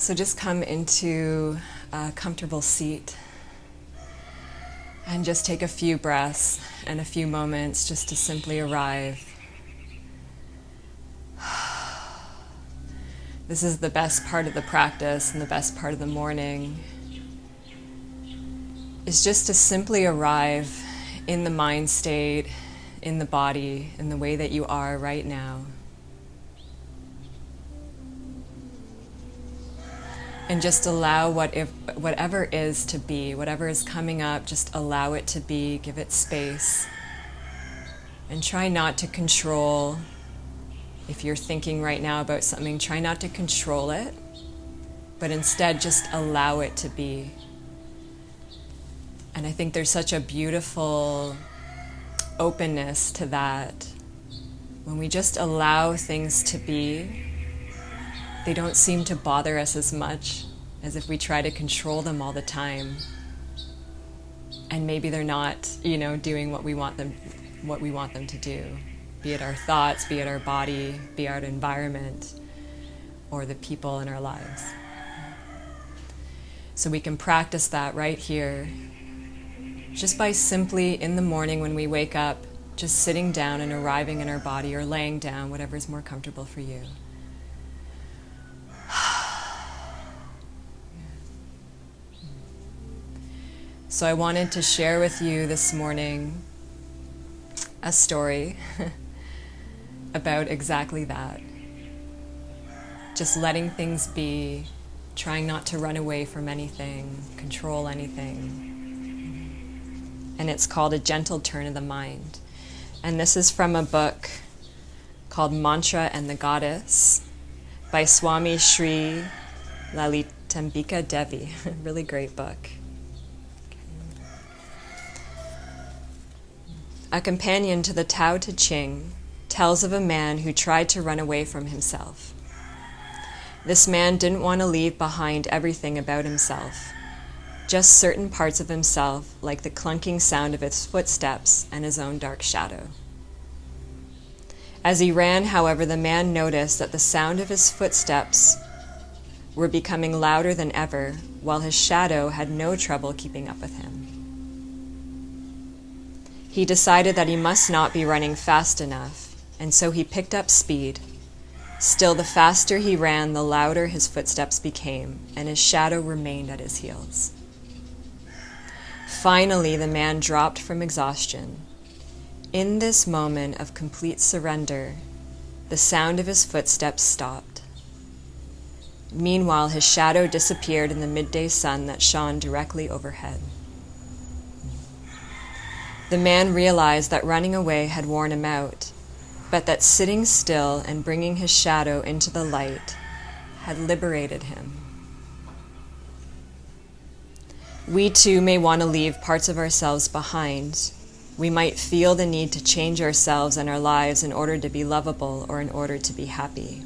So just come into a comfortable seat and just take a few breaths and a few moments just to simply arrive. This is the best part of the practice and the best part of the morning, is just to simply arrive in the mind state, in the body, in the way that you are right now. And just allow whatever is to be, whatever is coming up, just allow it to be, give it space. And try not to control. If you're thinking right now about something, try not to control it, but instead just allow it to be. And I think there's such a beautiful openness to that. When we just allow things to be, they don't seem to bother us as much as if we try to control them all the time. And maybe they're not, doing what we want them to do. Be it our thoughts, be it our body, be it our environment, or the people in our lives. So we can practice that right here, just by simply in the morning when we wake up, just sitting down and arriving in our body, or laying down, whatever is more comfortable for you. So I wanted to share with you this morning a story about exactly that. Just letting things be, trying not to run away from anything, control anything. And it's called A Gentle Turn of the Mind. And this is from a book called Mantra and the Goddess by Swami Sri Lalita Devi. Really great book. A companion to the Tao Te Ching tells of a man who tried to run away from himself. This man didn't want to leave behind everything about himself, just certain parts of himself, like the clunking sound of his footsteps and his own dark shadow. As he ran, however, the man noticed that the sound of his footsteps were becoming louder than ever, while his shadow had no trouble keeping up with him. He decided that he must not be running fast enough, and so he picked up speed. Still, the faster he ran, the louder his footsteps became, and his shadow remained at his heels. Finally, the man dropped from exhaustion. In this moment of complete surrender, the sound of his footsteps stopped. Meanwhile, his shadow disappeared in the midday sun that shone directly overhead. The man realized that running away had worn him out, but that sitting still and bringing his shadow into the light had liberated him. We too may want to leave parts of ourselves behind. We might feel the need to change ourselves and our lives in order to be lovable or in order to be happy.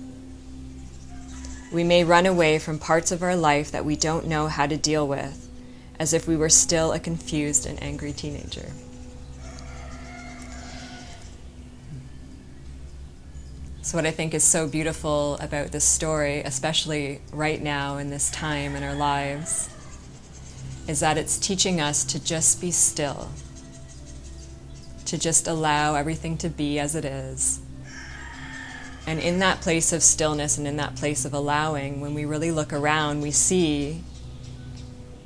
We may run away from parts of our life that we don't know how to deal with, as if we were still a confused and angry teenager. So what I think is so beautiful about this story, especially right now in this time in our lives, is that it's teaching us to just be still, to just allow everything to be as it is. And in that place of stillness and in that place of allowing, when we really look around, we see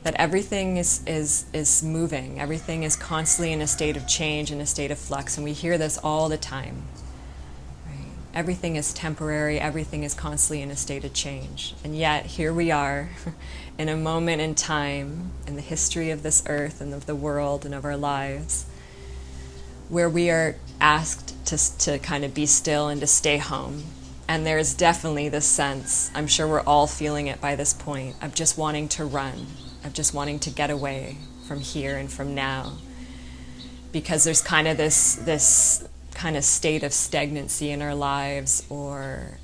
that everything is moving. Everything is constantly in a state of change, in a state of flux, and we hear this all the time. Everything is temporary, everything is constantly in a state of change. And yet, here we are, in a moment in time, in the history of this earth and of the world and of our lives, where we are asked to kind of be still and to stay home. And there's definitely this sense, I'm sure we're all feeling it by this point, of just wanting to run, of just wanting to get away from here and from now. Because there's kind of this kind of state of stagnancy in our lives, or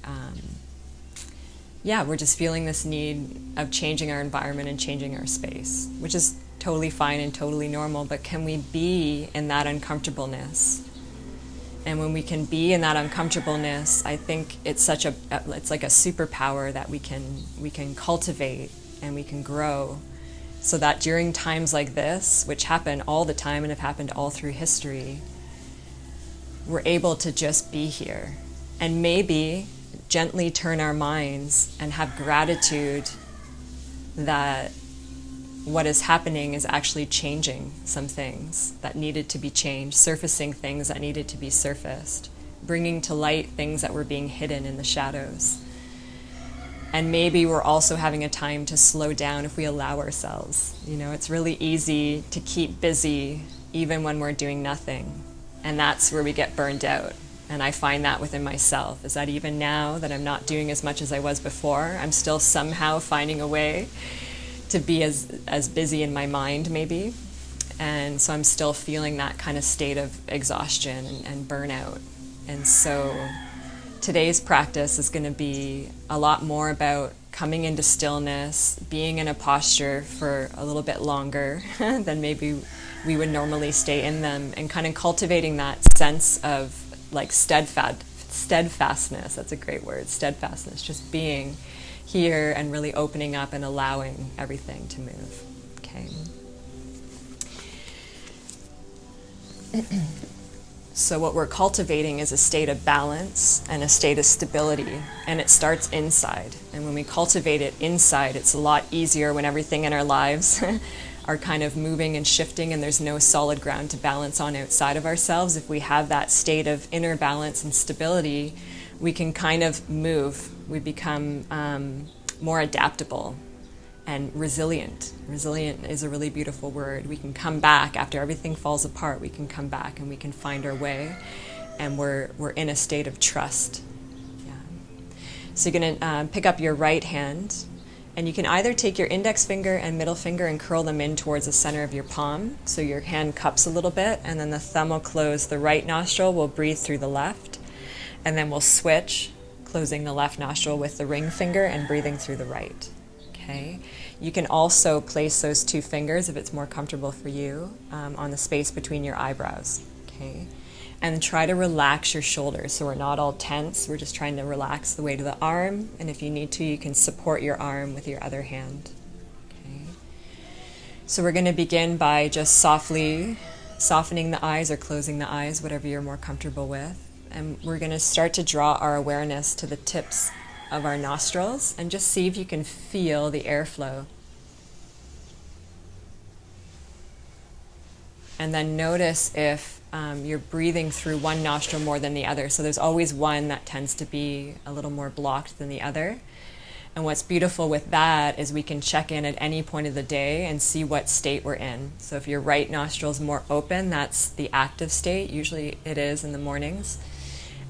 we're just feeling this need of changing our environment and changing our space, which is totally fine and totally normal. But can we be in that uncomfortableness And when we can be in that uncomfortableness, I think it's like a superpower that we can cultivate and we can grow, so that during times like this, which happen all the time and have happened all through history, we're able to just be here and maybe gently turn our minds and have gratitude that what is happening is actually changing some things that needed to be changed, surfacing things that needed to be surfaced, bringing to light things that were being hidden in the shadows. And maybe we're also having a time to slow down if we allow ourselves. It's really easy to keep busy even when we're doing nothing. And that's where we get burned out. And I find that within myself, is that even now that I'm not doing as much as I was before, I'm still somehow finding a way to be as busy in my mind, maybe. And so I'm still feeling that kind of state of exhaustion and burnout. And so today's practice is going to be a lot more about coming into stillness, being in a posture for a little bit longer than maybe we would normally stay in them, and kind of cultivating that sense of like steadfastness. That's a great word, steadfastness, just being here and really opening up and allowing everything to move. Okay. So what we're cultivating is a state of balance and a state of stability, and it starts inside. And when we cultivate it inside, it's a lot easier when everything in our lives are kind of moving and shifting and there's no solid ground to balance on outside of ourselves. If we have that state of inner balance and stability, we can kind of move. We become more adaptable and resilient. Resilient is a really beautiful word. We can come back after everything falls apart. We can come back and we can find our way, and we're in a state of trust. Yeah. So you're going to pick up your right hand, and you can either take your index finger and middle finger and curl them in towards the center of your palm, so your hand cups a little bit, and then the thumb will close the right nostril. We'll breathe through the left, and then we'll switch, closing the left nostril with the ring finger and breathing through the right. Okay. You can also place those two fingers, if it's more comfortable for you, on the space between your eyebrows. Okay. And try to relax your shoulders, so we're not all tense. We're just trying to relax the weight of the arm, and if you need to, you can support your arm with your other hand. Okay. So we're going to begin by just softly softening the eyes or closing the eyes, whatever you're more comfortable with. And we're going to start to draw our awareness to the tips of our nostrils and just see if you can feel the airflow. And then notice if you're breathing through one nostril more than the other. So there's always one that tends to be a little more blocked than the other. And what's beautiful with that is we can check in at any point of the day and see what state we're in. So if your right nostril is more open, that's the active state. Usually it is in the mornings.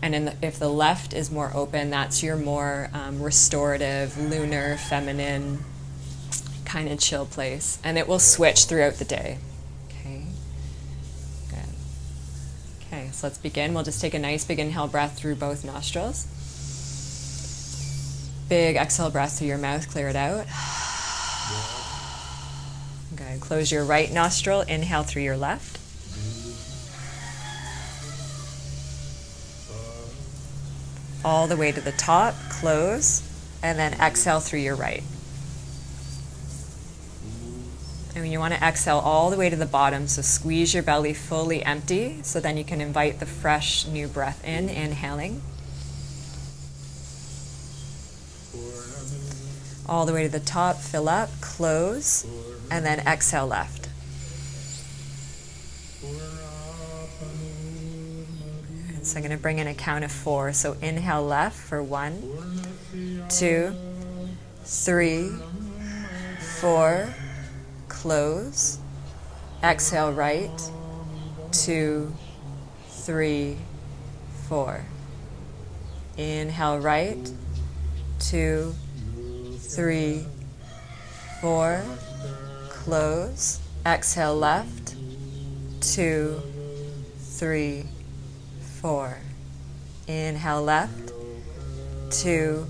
And if the left is more open, that's your more restorative, lunar, feminine, kind of chill place. And it will switch throughout the day. Okay, good. Okay, so let's begin. We'll just take a nice big inhale breath through both nostrils. Big exhale breath through your mouth, clear it out. Good. Close your right nostril, inhale through your left. All the way to the top, close, and then exhale through your right. And you want to exhale all the way to the bottom, so squeeze your belly fully empty, so then you can invite the fresh new breath in, inhaling. All the way to the top, fill up, close, and then exhale left. So I'm going to bring in a count of 4. So inhale left for 1, 2, 3, 4, close. Exhale right, 2, 3, 4. Inhale right, 2, 3, 4, close. Exhale left, 2, 3, 4. Inhale left, 2,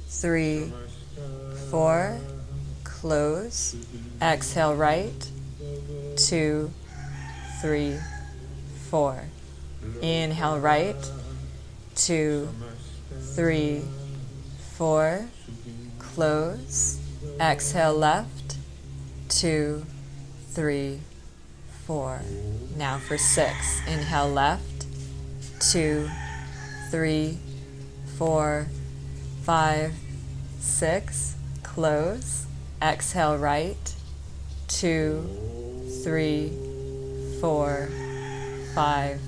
3, 4. Close. Exhale right, 2, 3, 4. Inhale right, 2, 3, 4, close. Exhale left, 2, 3, 4. Now for 6. Inhale left, 2, 3, 4, 5, 6. Close. Exhale right, 2, 3, 4, 5,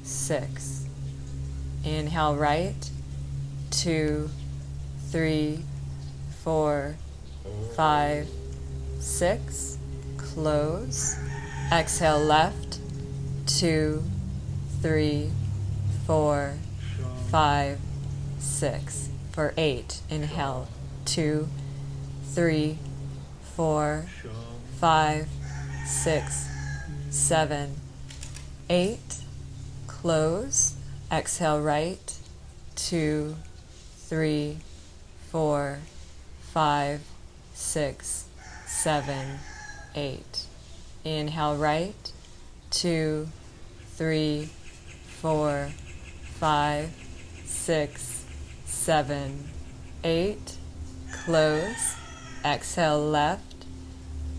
6. Inhale right, 2, 3, 4, 5, 6. Close. Exhale left, 2, 3, 4, 5, 6. For 8, inhale, 2, 3, 4, 5, 6, 7, 8. Close. Exhale right, 2, 3, 4, 5, 6, 7, 8. Inhale right, 2, 3, 4, 5, 6, 7, 8. Close. Exhale left,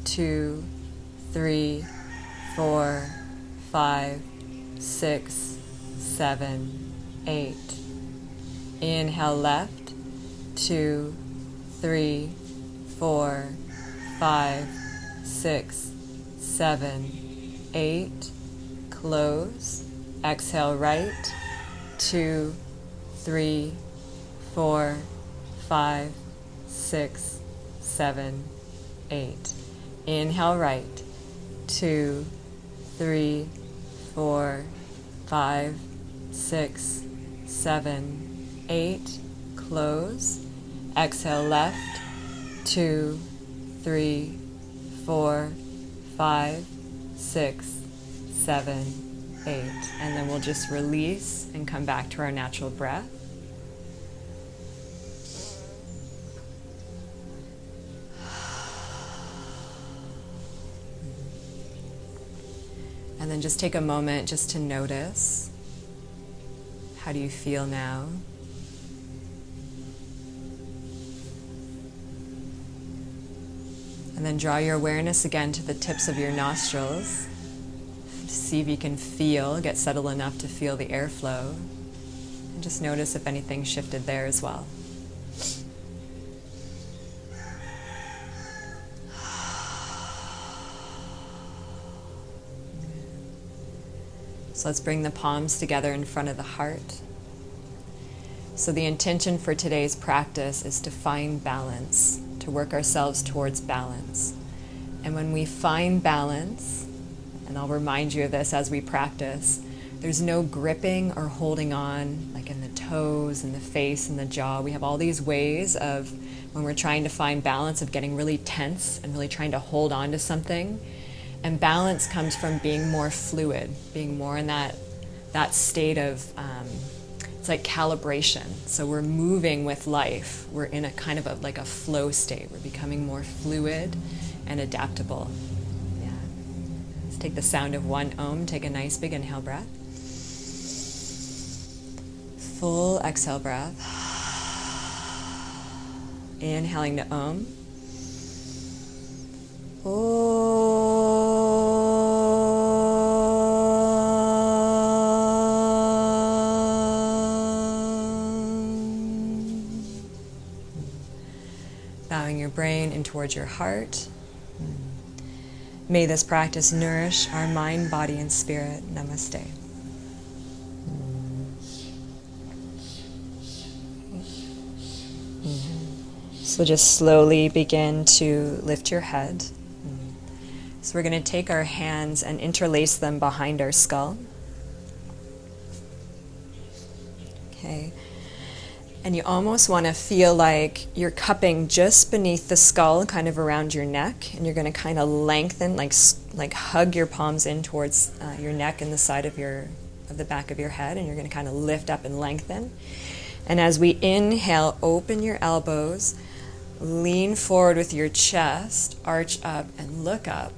2, 3, 4, 5, 6, 7, 8. Inhale left, 2, 3, 4, 5, 6, 7, 8. Close. Exhale right, 2, 3, 4, 5, 6, 7, 8. Inhale right, 2, 3, 4, 5, 6, 7, 8. Close. Exhale left, 2, 3, 4, 5, 6, 7, 8. And then we'll just release and come back to our natural breath. And then just take a moment just to notice, how do you feel now? And then draw your awareness again to the tips of your nostrils. See if you can get settled enough to feel the airflow. And just notice if anything shifted there as well. So let's bring the palms together in front of the heart. So the intention for today's practice is to find balance, to work ourselves towards balance. And when we find balance, and I'll remind you of this as we practice, there's no gripping or holding on, like in the toes and the face and the jaw. We have all these ways of, when we're trying to find balance, of getting really tense and really trying to hold on to something. And balance comes from being more fluid, being more in that state of, it's like calibration. So we're moving with life. We're in a kind of like a flow state. We're becoming more fluid and adaptable. Yeah. Let's take the sound of one Om. Take a nice big inhale breath. Full exhale breath. Inhaling to Om. Bowing your brain in towards your heart. May this practice nourish our mind, body, and spirit. Namaste. So just slowly begin to lift your head. So we're going to take our hands and interlace them behind our skull. Okay. And you almost want to feel like you're cupping just beneath the skull, kind of around your neck, and you're going to kind of lengthen, like hug your palms in towards your neck and the side of the back of your head, and you're going to kind of lift up and lengthen. And as we inhale, open your elbows, lean forward with your chest, arch up and look up.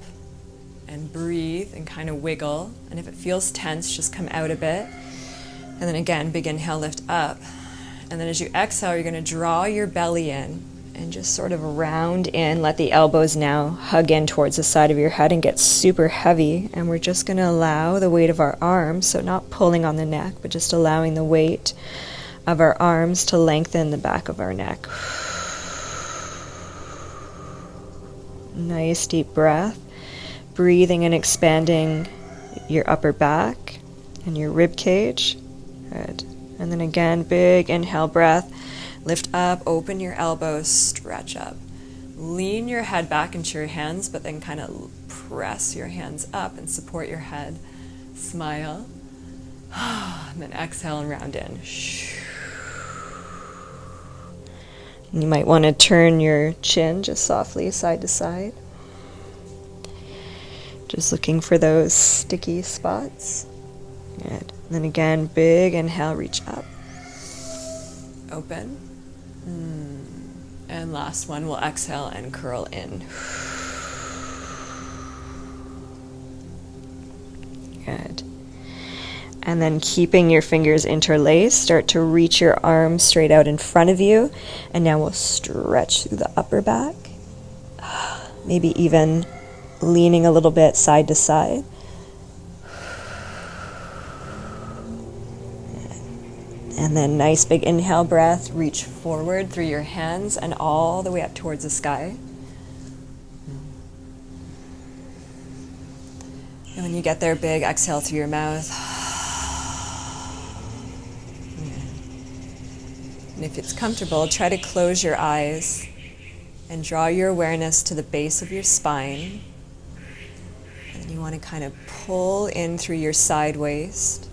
and breathe and kind of wiggle. And if it feels tense, just come out a bit. And then again, big inhale, lift up. And then as you exhale, you're going to draw your belly in and just sort of round in. Let the elbows now hug in towards the side of your head and get super heavy. And we're just going to allow the weight of our arms, so not pulling on the neck, but just allowing the weight of our arms to lengthen the back of our neck. Nice deep breath. Breathing and expanding your upper back and your rib cage. Good. And then again, big inhale breath. Lift up, open your elbows, stretch up. Lean your head back into your hands, but then kind of press your hands up and support your head. Smile. And then exhale and round in. You might want to turn your chin just softly side to side. Just looking for those sticky spots. Good. And then again, big inhale, reach up. Open. And last one, we'll exhale and curl in. Good. And then keeping your fingers interlaced, start to reach your arms straight out in front of you. And now we'll stretch through the upper back. Maybe even leaning a little bit side to side. And then nice big inhale breath, reach forward through your hands and all the way up towards the sky. And when you get there, big exhale through your mouth. And if it's comfortable, try to close your eyes and draw your awareness to the base of your spine. And then you want to kind of pull in through your side waist.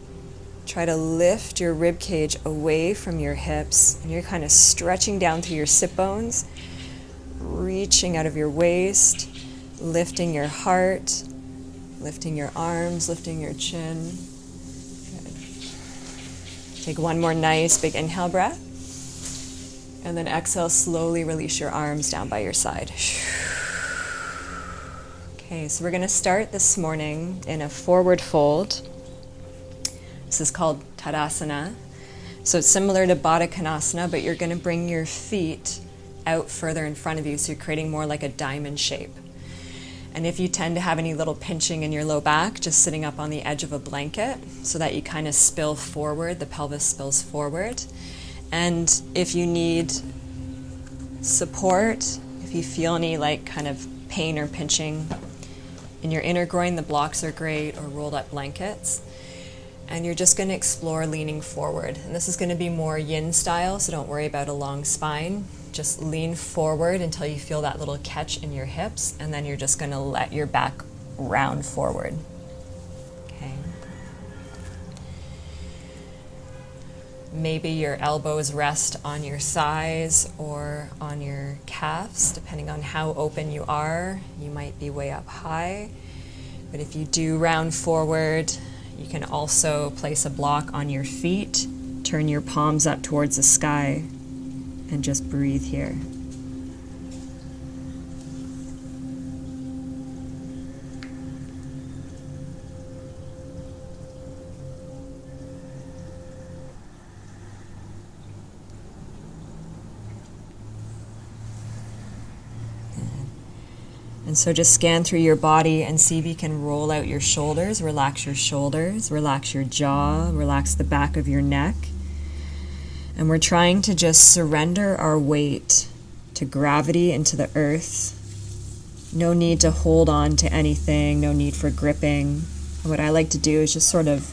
Try to lift your rib cage away from your hips, and you're kind of stretching down through your sit bones, reaching out of your waist, lifting your heart, lifting your arms, lifting your chin. Good. Take one more nice big inhale breath, and then exhale, slowly release your arms down by your side. Okay, so we're going to start this morning in a forward fold. This is called Tadasana. So it's similar to Baddha Konasana, but you're going to bring your feet out further in front of you, so you're creating more like a diamond shape. And if you tend to have any little pinching in your low back, just sitting up on the edge of a blanket so that you kind of spill forward, the pelvis spills forward. And if you need support, if you feel any like kind of pain or pinching in your inner groin, the blocks are great, or rolled up blankets. And you're just going to explore leaning forward. And this is going to be more yin style, so don't worry about a long spine. Just lean forward until you feel that little catch in your hips, and then you're just going to let your back round forward. Okay. Maybe your elbows rest on your thighs or on your calves, depending on how open you are. You might be way up high. But if you do round forward, you can also place a block on your feet, turn your palms up towards the sky, and just breathe here. And so just scan through your body and see if you can roll out your shoulders, relax your jaw, relax the back of your neck. And we're trying to just surrender our weight to gravity and to the earth. No need to hold on to anything, no need for gripping. What I like to do is just sort of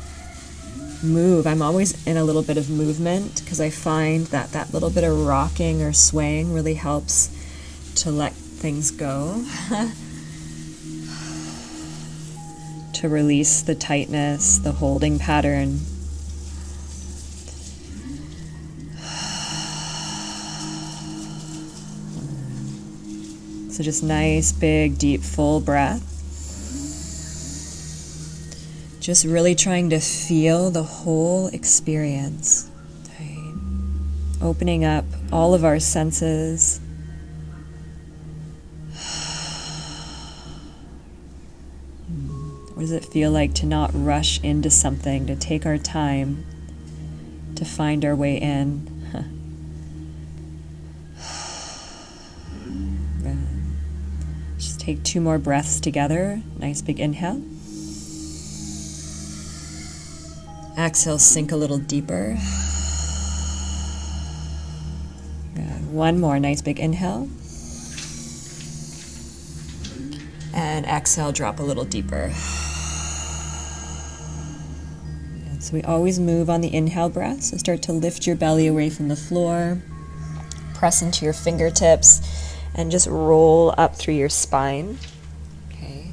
move. I'm always in a little bit of movement because I find that that little bit of rocking or swaying really helps to let things go, to release the tightness, the holding pattern. So just nice, big, deep, full breath. Just really trying to feel the whole experience. Right? Opening up all of our senses. What does it feel like to not rush into something, to take our time, to find our way in? Just take 2 more breaths together. Nice big inhale. Exhale, sink a little deeper. Good. 1 more, nice big inhale. And exhale, drop a little deeper. And so we always move on the inhale breath. So start to lift your belly away from the floor. Press into your fingertips and just roll up through your spine. Okay.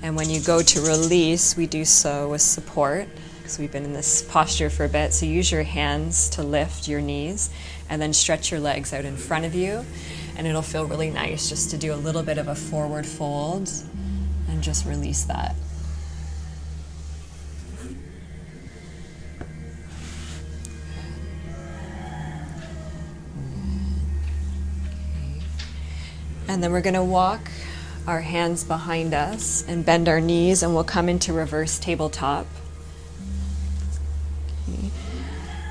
And when you go to release, we do so with support, because we've been in this posture for a bit. So use your hands to lift your knees and then stretch your legs out in front of you. And it'll feel really nice just to do a little bit of a forward fold and just release that. Okay. And then we're going to walk our hands behind us and bend our knees, and we'll come into reverse tabletop. Okay.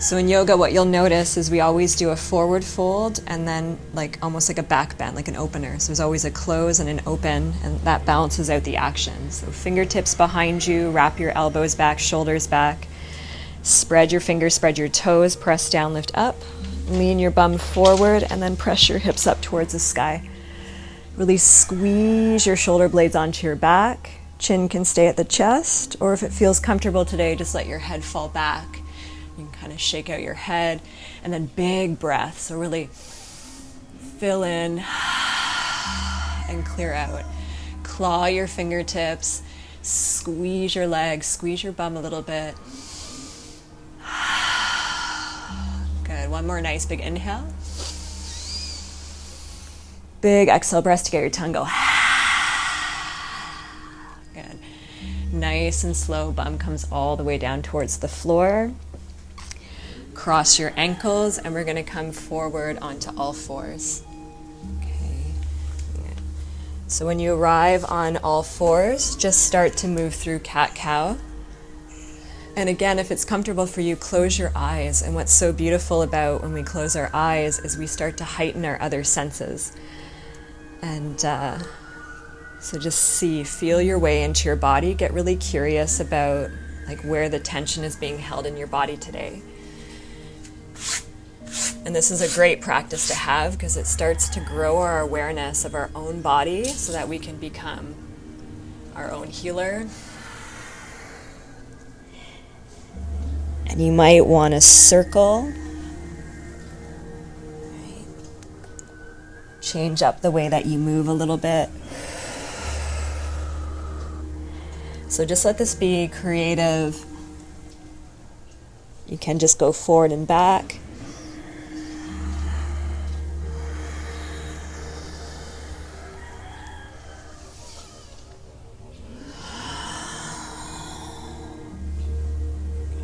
So in yoga, what you'll notice is we always do a forward fold and then almost like a back bend, like an opener. So there's always a close and an open, and that balances out the action. So fingertips behind you, wrap your elbows back, shoulders back. Spread your fingers, spread your toes, press down, lift up. Lean your bum forward and then press your hips up towards the sky. Really squeeze your shoulder blades onto your back. Chin can stay at the chest, or if it feels comfortable today, just let your head fall back. You can kind of shake out your head, and then big breath. So really fill in and clear out. Claw your fingertips, squeeze your legs, squeeze your bum a little bit. Good. 1 more nice big inhale. Big exhale, breath to get your tongue go. Good. Nice and slow, bum comes all the way down towards the floor. Cross your ankles, and we're going to come forward onto all fours. Okay. So when you arrive on all fours, just start to move through cat-cow. And again, if it's comfortable for you, close your eyes. And what's so beautiful about when we close our eyes is we start to heighten our other senses. And so just feel your way into your body. Get really curious about where the tension is being held in your body today. And this is a great practice to have because it starts to grow our awareness of our own body so that we can become our own healer. And you might want to circle. Change up the way that you move a little bit. So just let this be creative. You can just go forward and back.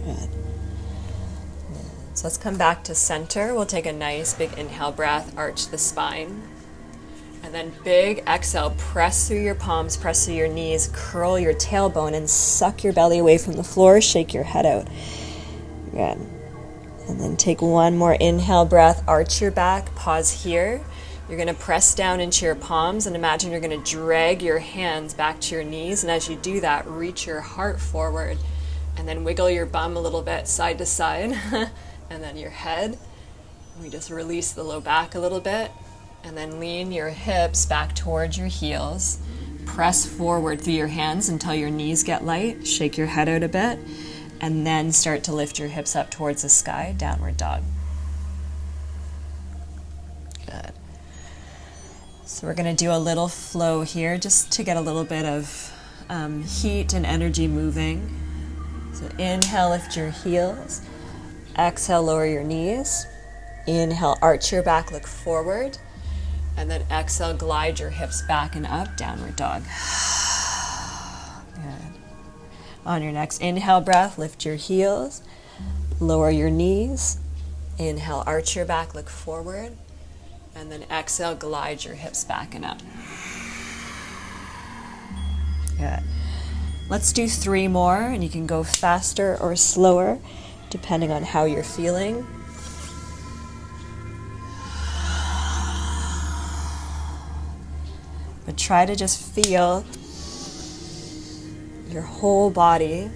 Good. So let's come back to center. We'll take a nice big inhale breath, arch the spine. And then big exhale, press through your palms, press through your knees, curl your tailbone and suck your belly away from the floor, shake your head out. Good. And then take 1 more inhale breath, arch your back, pause here. You're going to press down into your palms and imagine you're going to drag your hands back to your knees. And as you do that, reach your heart forward and then wiggle your bum a little bit side to side and then your head. We just release the low back a little bit. And then lean your hips back towards your heels. Press forward through your hands until your knees get light. Shake your head out a bit. And then start to lift your hips up towards the sky, downward dog. Good. So we're going to do a little flow here just to get a little bit of heat and energy moving. So inhale, lift your heels. Exhale, lower your knees. Inhale, arch your back, look forward. And then exhale, glide your hips back and up, downward dog. Good. On your next inhale breath, lift your heels, lower your knees. Inhale, arch your back, look forward. And then exhale, glide your hips back and up. Good. Let's do 3 more, and you can go faster or slower, depending on how you're feeling. But try to just feel your whole body.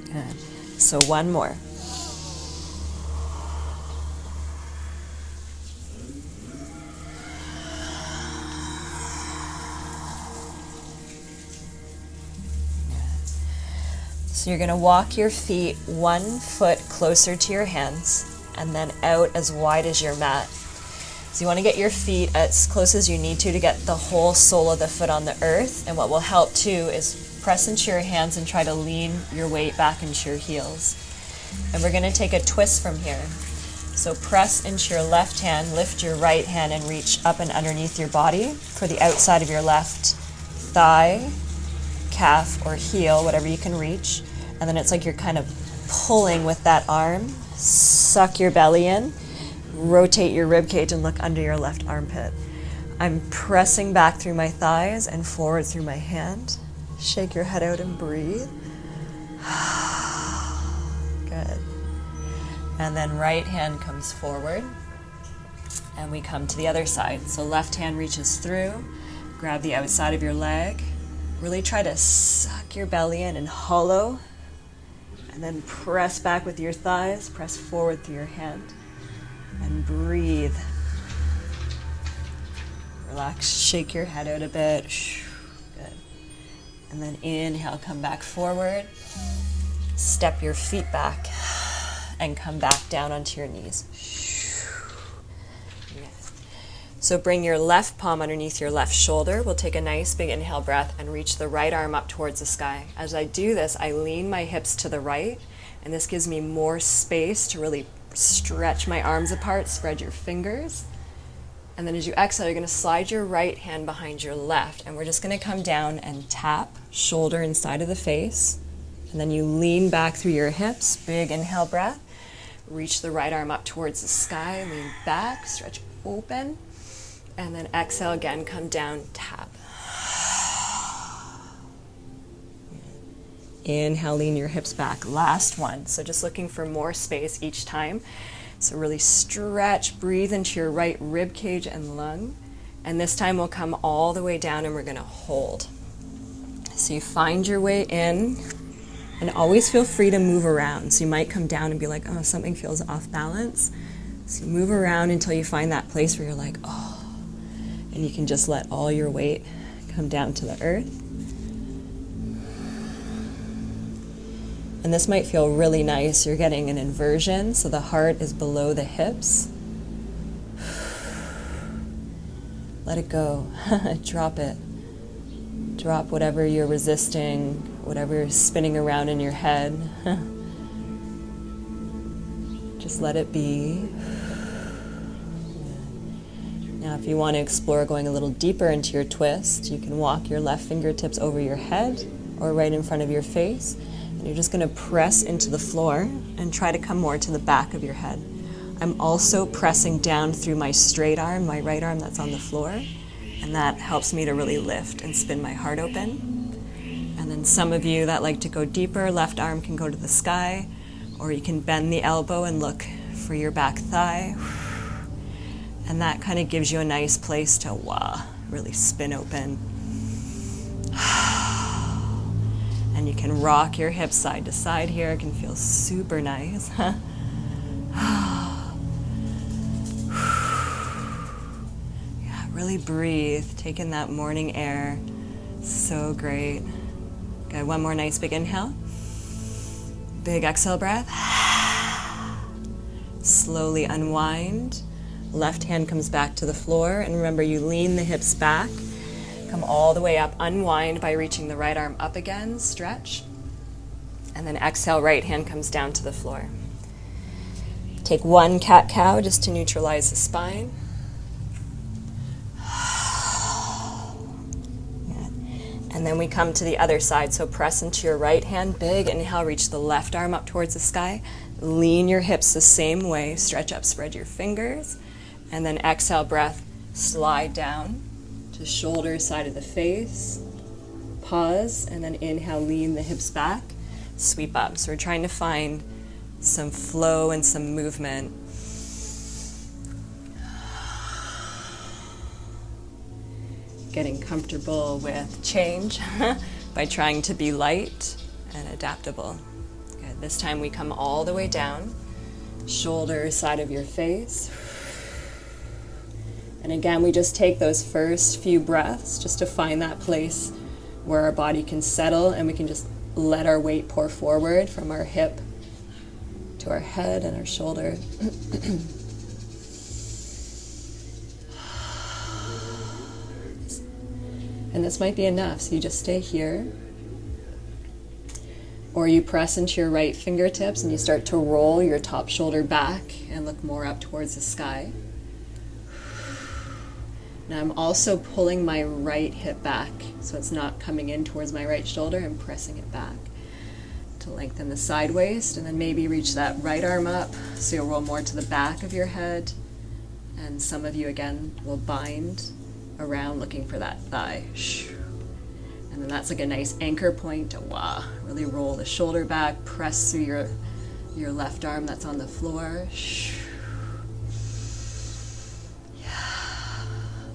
Good. So 1 more. So you're going to walk your feet 1 foot closer to your hands and then out as wide as your mat. So you want to get your feet as close as you need to get the whole sole of the foot on the earth. And what will help too is press into your hands and try to lean your weight back into your heels. And we're going to take a twist from here. So press into your left hand, lift your right hand and reach up and underneath your body for the outside of your left thigh, calf or heel, whatever you can reach. And then it's like you're kind of pulling with that arm. Suck your belly in, rotate your rib cage and look under your left armpit. I'm pressing back through my thighs and forward through my hand. Shake your head out and breathe. Good. And then right hand comes forward and we come to the other side. So left hand reaches through, grab the outside of your leg. Really try to suck your belly in and hollow. And then press back with your thighs, press forward through your hand, and breathe. Relax, shake your head out a bit. Good. And then inhale, come back forward. Step your feet back and come back down onto your knees. So bring your left palm underneath your left shoulder. We'll take a nice big inhale breath and reach the right arm up towards the sky. As I do this, I lean my hips to the right, and this gives me more space to really stretch my arms apart, spread your fingers. And then as you exhale, you're going to slide your right hand behind your left, and we're just going to come down and tap shoulder inside of the face. And then you lean back through your hips, big inhale breath. Reach the right arm up towards the sky, lean back, stretch open. And then exhale again, come down, tap. Inhale, lean your hips back. Last one. So just looking for more space each time. So really stretch, breathe into your right rib cage and lung. And this time we'll come all the way down and we're going to hold. So you find your way in and always feel free to move around. So you might come down and be like, oh, something feels off balance. So you move around until you find that place where you're like, oh. And you can just let all your weight come down to the earth. And this might feel really nice. You're getting an inversion, so the heart is below the hips. Let it go. Drop it. Drop whatever you're resisting, whatever is spinning around in your head. Just let it be. Now, if you want to explore going a little deeper into your twist, you can walk your left fingertips over your head or right in front of your face. And you're just going to press into the floor and try to come more to the back of your head. I'm also pressing down through my straight arm, my right arm that's on the floor. And that helps me to really lift and spin my heart open. And then some of you that like to go deeper, left arm can go to the sky, or you can bend the elbow and look for your back thigh. And that kind of gives you a nice place to really spin open. And you can rock your hips side to side here. It can feel super nice. Yeah, really breathe. Take in that morning air. So great. Good. One more nice big inhale. Big exhale breath. Slowly unwind. Left hand comes back to the floor, and remember you lean the hips back, come all the way up, unwind by reaching the right arm up again, stretch, and then exhale, right hand comes down to the floor. Take one cat-cow just to neutralize the spine. And then we come to the other side, so press into your right hand, big inhale, reach the left arm up towards the sky, lean your hips the same way, stretch up, spread your fingers. And then exhale, breath, slide down to shoulder, side of the face. Pause, and then inhale, lean the hips back, sweep up. So we're trying to find some flow and some movement. Getting comfortable with change by trying to be light and adaptable. Good. This time we come all the way down, shoulder, side of your face. And again, we just take those first few breaths just to find that place where our body can settle, and we can just let our weight pour forward from our hip to our head and our shoulder. And this might be enough, so you just stay here. Or you press into your right fingertips and you start to roll your top shoulder back and look more up towards the sky. Now I'm also pulling my right hip back, so it's not coming in towards my right shoulder. I'm pressing it back to lengthen the side waist, and then maybe reach that right arm up, so you'll roll more to the back of your head. And some of you, again, will bind around looking for that thigh. And then that's like a nice anchor point to really roll the shoulder back, press through your left arm that's on the floor.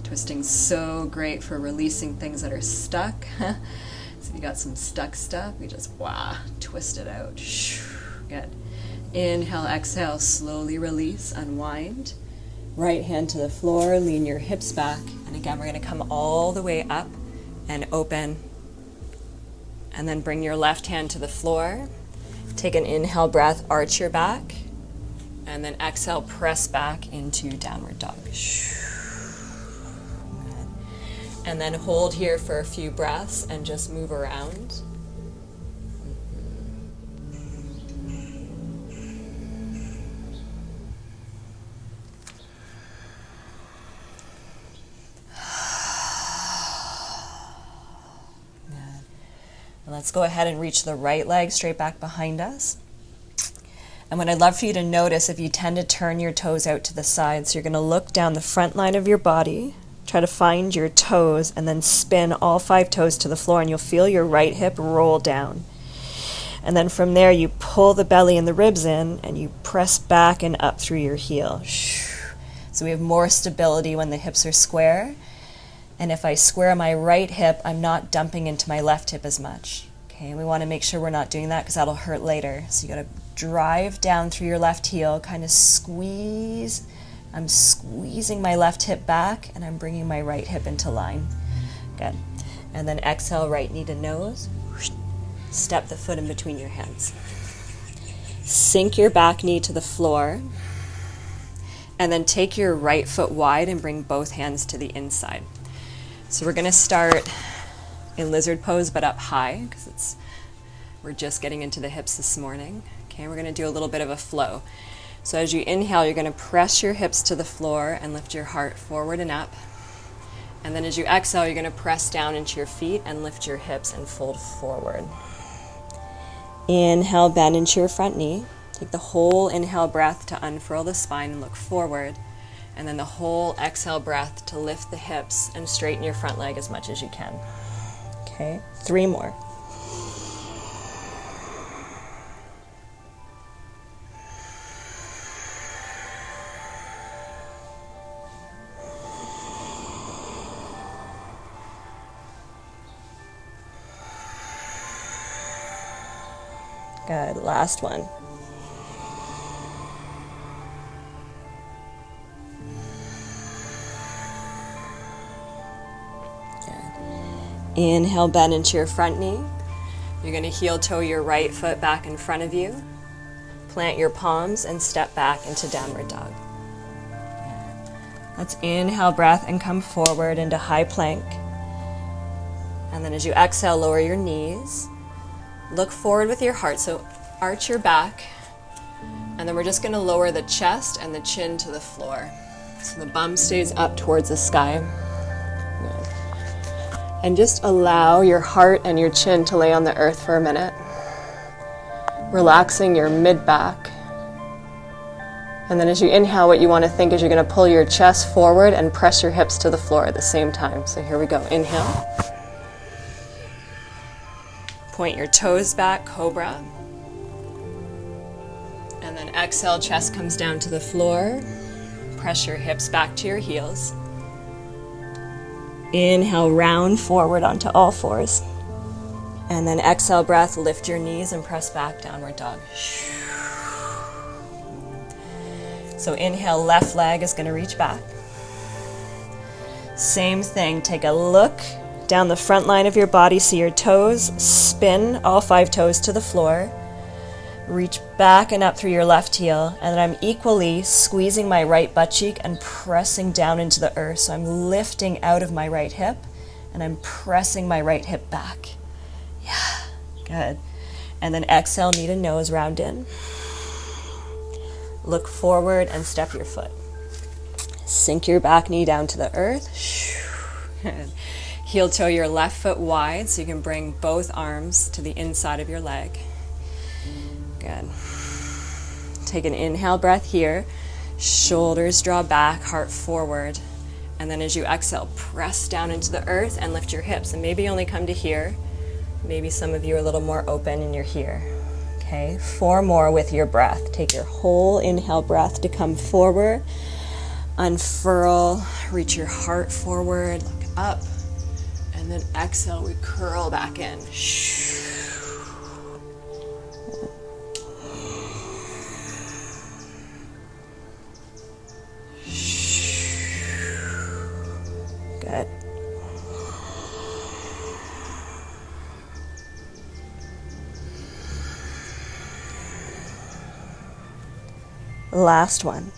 Twisting so great for releasing things that are stuck. So if you got some stuck stuff, we just twist it out. Good. Inhale, exhale, slowly release, unwind. Right hand to the floor, lean your hips back. And again, we're going to come all the way up and open. And then bring your left hand to the floor. Take an inhale breath, arch your back. And then exhale, press back into downward dog. And then hold here for a few breaths and just move around. Let's go ahead and reach the right leg straight back behind us. And what I'd love for you to notice, if you tend to turn your toes out to the side, so you're going to look down the front line of your body, try to find your toes, and then spin all 5 toes to the floor, and you'll feel your right hip roll down. And then from there, you pull the belly and the ribs in, and you press back and up through your heel. So we have more stability when the hips are square. And if I square my right hip, I'm not dumping into my left hip as much. Okay, we want to make sure we're not doing that because that'll hurt later. So you got to drive down through your left heel, kind of squeeze. I'm squeezing my left hip back, and I'm bringing my right hip into line. Good. And then exhale, right knee to nose. Step the foot in between your hands. Sink your back knee to the floor. And then take your right foot wide and bring both hands to the inside. So we're going to start in lizard pose, but up high, because we're just getting into the hips this morning. Okay, we're going to do a little bit of a flow. So as you inhale, you're going to press your hips to the floor and lift your heart forward and up. And then as you exhale, you're going to press down into your feet and lift your hips and fold forward. Inhale, bend into your front knee. Take the whole inhale breath to unfurl the spine and look forward. And then the whole exhale breath to lift the hips and straighten your front leg as much as you can. Okay, 3 more. Good, last one. Good. Inhale, bend into your front knee. You're going to heel toe your right foot back in front of you. Plant your palms and step back into downward dog. Let's inhale breath and come forward into high plank. And then as you exhale, lower your knees. Look forward with your heart, so arch your back, and then we're just going to lower the chest and the chin to the floor. So the bum stays up towards the sky. Good. And just allow your heart and your chin to lay on the earth for a minute. Relaxing your mid-back And then as you inhale, what you want to think is you're going to pull your chest forward and press your hips to the floor at the same time. So here we go. Inhale. Point your toes back, cobra. And then exhale, chest comes down to the floor. Press your hips back to your heels. Inhale, round forward onto all fours. And then exhale, breath, lift your knees and press back, downward dog. So inhale, left leg is going to reach back. Same thing, take a look down the front line of your body, see your toes, spin all 5 toes to the floor. Reach back and up through your left heel, and then I'm equally squeezing my right butt cheek and pressing down into the earth. So I'm lifting out of my right hip, and I'm pressing my right hip back. Yeah, good. And then exhale, knee to nose, round in. Look forward and step your foot. Sink your back knee down to the earth. Heel toe your left foot wide so you can bring both arms to the inside of your leg. Good. Take an inhale breath here. Shoulders draw back, heart forward. And then as you exhale, press down into the earth and lift your hips. And maybe only come to here. Maybe some of you are a little more open and you're here. Okay, 4 more with your breath. Take your whole inhale breath to come forward. Unfurl, reach your heart forward, look up. And then exhale, we curl back in. Good. Last one.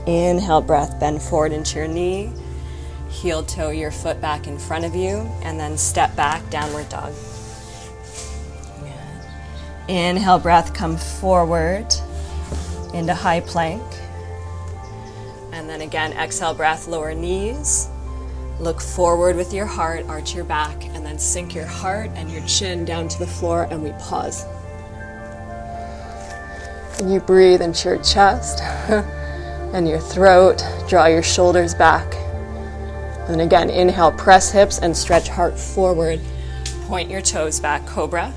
Good. Inhale, breath, bend forward into your knee. Heel toe your foot back in front of you, and then step back, downward dog. Good. Inhale, breath, come forward into high plank. And then again, exhale, breath, lower knees. Look forward with your heart, arch your back, and then sink your heart and your chin down to the floor, and we pause. And you breathe into your chest and your throat, draw your shoulders back. And again, inhale, press hips and stretch heart forward. Point your toes back, cobra.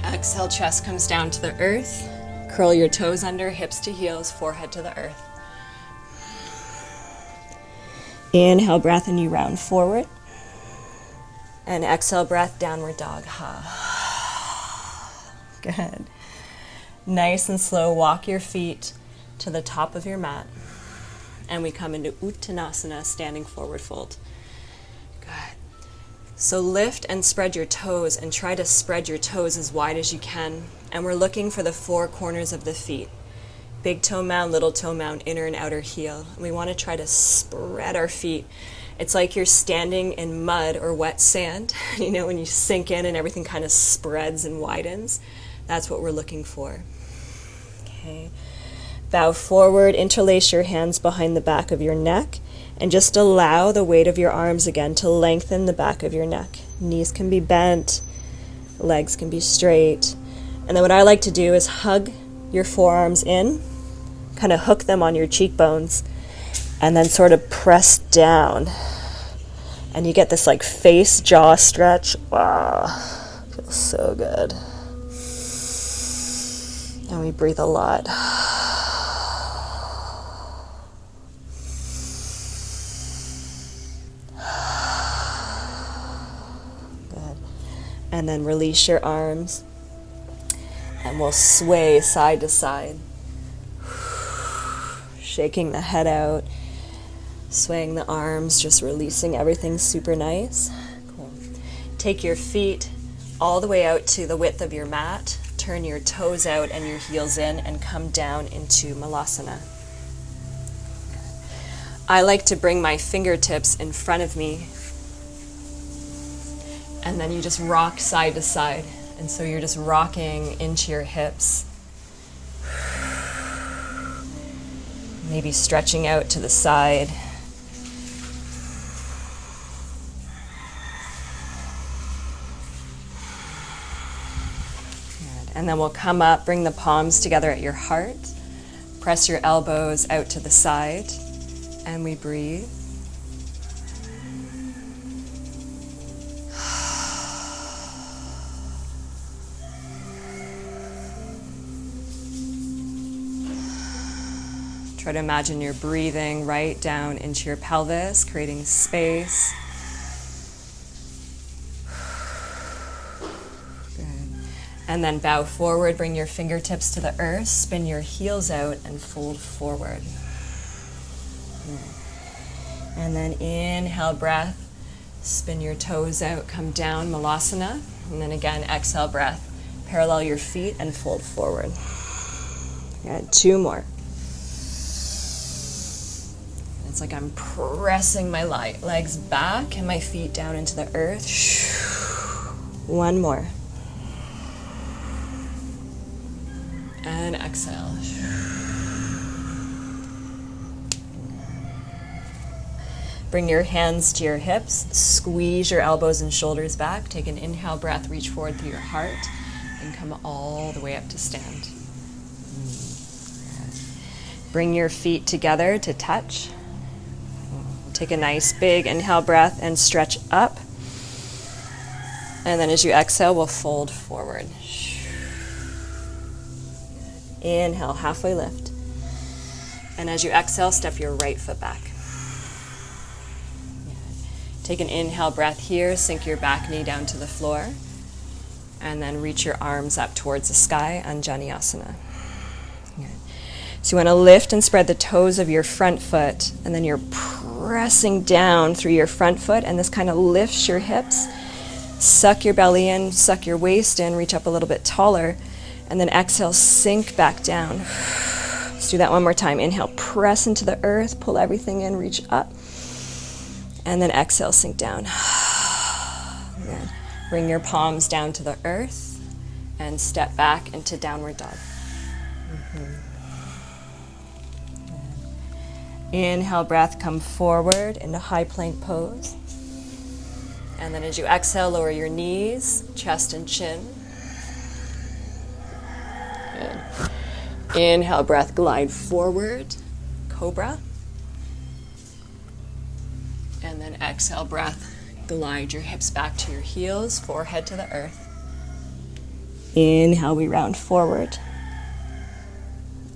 Exhale, chest comes down to the earth. Curl your toes under, hips to heels, forehead to the earth. Inhale, breath, and you round forward. And exhale, breath, downward dog. Good. Nice and slow, walk your feet to the top of your mat. And we come into Uttanasana, standing forward fold. Good. So lift and spread your toes, and try to spread your toes as wide as you can. And we're looking for the 4 corners of the feet. Big toe mound, little toe mound, inner and outer heel. And we want to try to spread our feet. It's like you're standing in mud or wet sand. You know, when you sink in and everything kind of spreads and widens. That's what we're looking for. Okay. Bow forward, interlace your hands behind the back of your neck, and just allow the weight of your arms again to lengthen the back of your neck. Knees can be bent, legs can be straight. And then what I like to do is hug your forearms in, kind of hook them on your cheekbones, and then sort of press down. And you get this like face jaw stretch. Wow, feels so good. And we breathe a lot. Good. And then release your arms. And we'll sway side to side. Shaking the head out. Swaying the arms, just releasing everything super nice. Cool. Take your feet all the way out to the width of your mat. Turn your toes out and your heels in and come down into Malasana. I like to bring my fingertips in front of me, and then you just rock side to side. And so you're just rocking into your hips. Maybe stretching out to the side. And then we'll come up, bring the palms together at your heart. Press your elbows out to the side. And we breathe. Try to imagine you're breathing right down into your pelvis, creating space. Good. And then bow forward, bring your fingertips to the earth, spin your heels out and fold forward. Good. And then inhale, breath, spin your toes out, come down, Malasana. And then again, exhale, breath, parallel your feet and fold forward. Good. 2 more. It's like I'm pressing my legs back and my feet down into the earth. 1 more. And exhale. Bring your hands to your hips. Squeeze your elbows and shoulders back. Take an inhale breath, reach forward through your heart, and come all the way up to stand. Bring your feet together to touch. Take a nice big inhale breath and stretch up. And then as you exhale, we'll fold forward. Inhale, halfway lift. And as you exhale, step your right foot back. Take an inhale breath here, sink your back knee down to the floor. And then reach your arms up towards the sky, Anjaneyasana. So you want to lift and spread the toes of your front foot, and then you're pressing down through your front foot, and this kind of lifts your hips. Suck your belly in, suck your waist in, reach up a little bit taller, and then exhale, sink back down. Let's do that one more time. Inhale, press into the earth, pull everything in, reach up, and then exhale, sink down. Good. Bring your palms down to the earth, and step back into downward dog. Inhale, breath, come forward into high plank pose. And then as you exhale, lower your knees, chest and chin. Good. Inhale, breath, glide forward, cobra. And then exhale, breath, glide your hips back to your heels, forehead to the earth. Inhale, we round forward.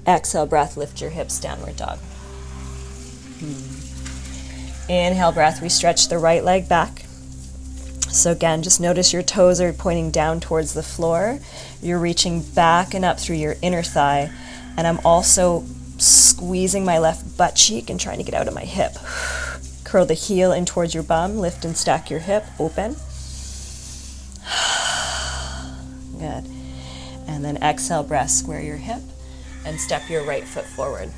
Exhale, breath, lift your hips, downward dog. Inhale, breath, we stretch the right leg back. So again, just notice your toes are pointing down towards the floor. You're reaching back and up through your inner thigh. And I'm also squeezing my left butt cheek and trying to get out of my hip. Curl the heel in towards your bum, lift and stack your hip, open. Good. And then exhale, breath, square your hip and step your right foot forward.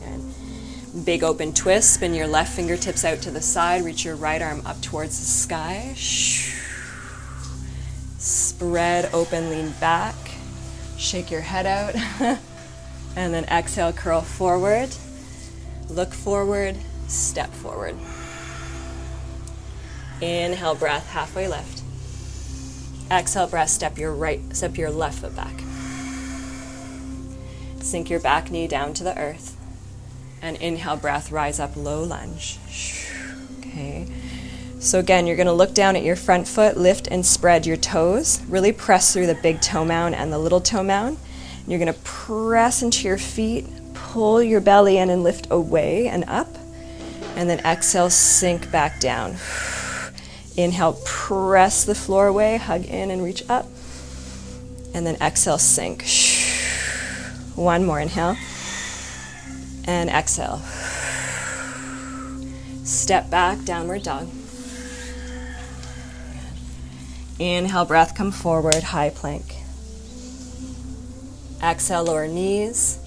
Good. Big open twist, spin your left fingertips out to the side, reach your right arm up towards the sky. Spread open, lean back, shake your head out, and then exhale, curl forward, look forward, step forward. Inhale, breath, halfway lift. Exhale, breath, step your left foot back. Sink your back knee down to the earth. And inhale, breath, rise up, low lunge. Okay. So again, you're going to look down at your front foot, lift and spread your toes. Really press through the big toe mound and the little toe mound. You're going to press into your feet, pull your belly in and lift away and up. And then exhale, sink back down. Inhale, press the floor away, hug in and reach up. And then exhale, sink. One more, inhale. And exhale. Step back, downward dog. Inhale, breath, come forward, high plank. Exhale, lower knees,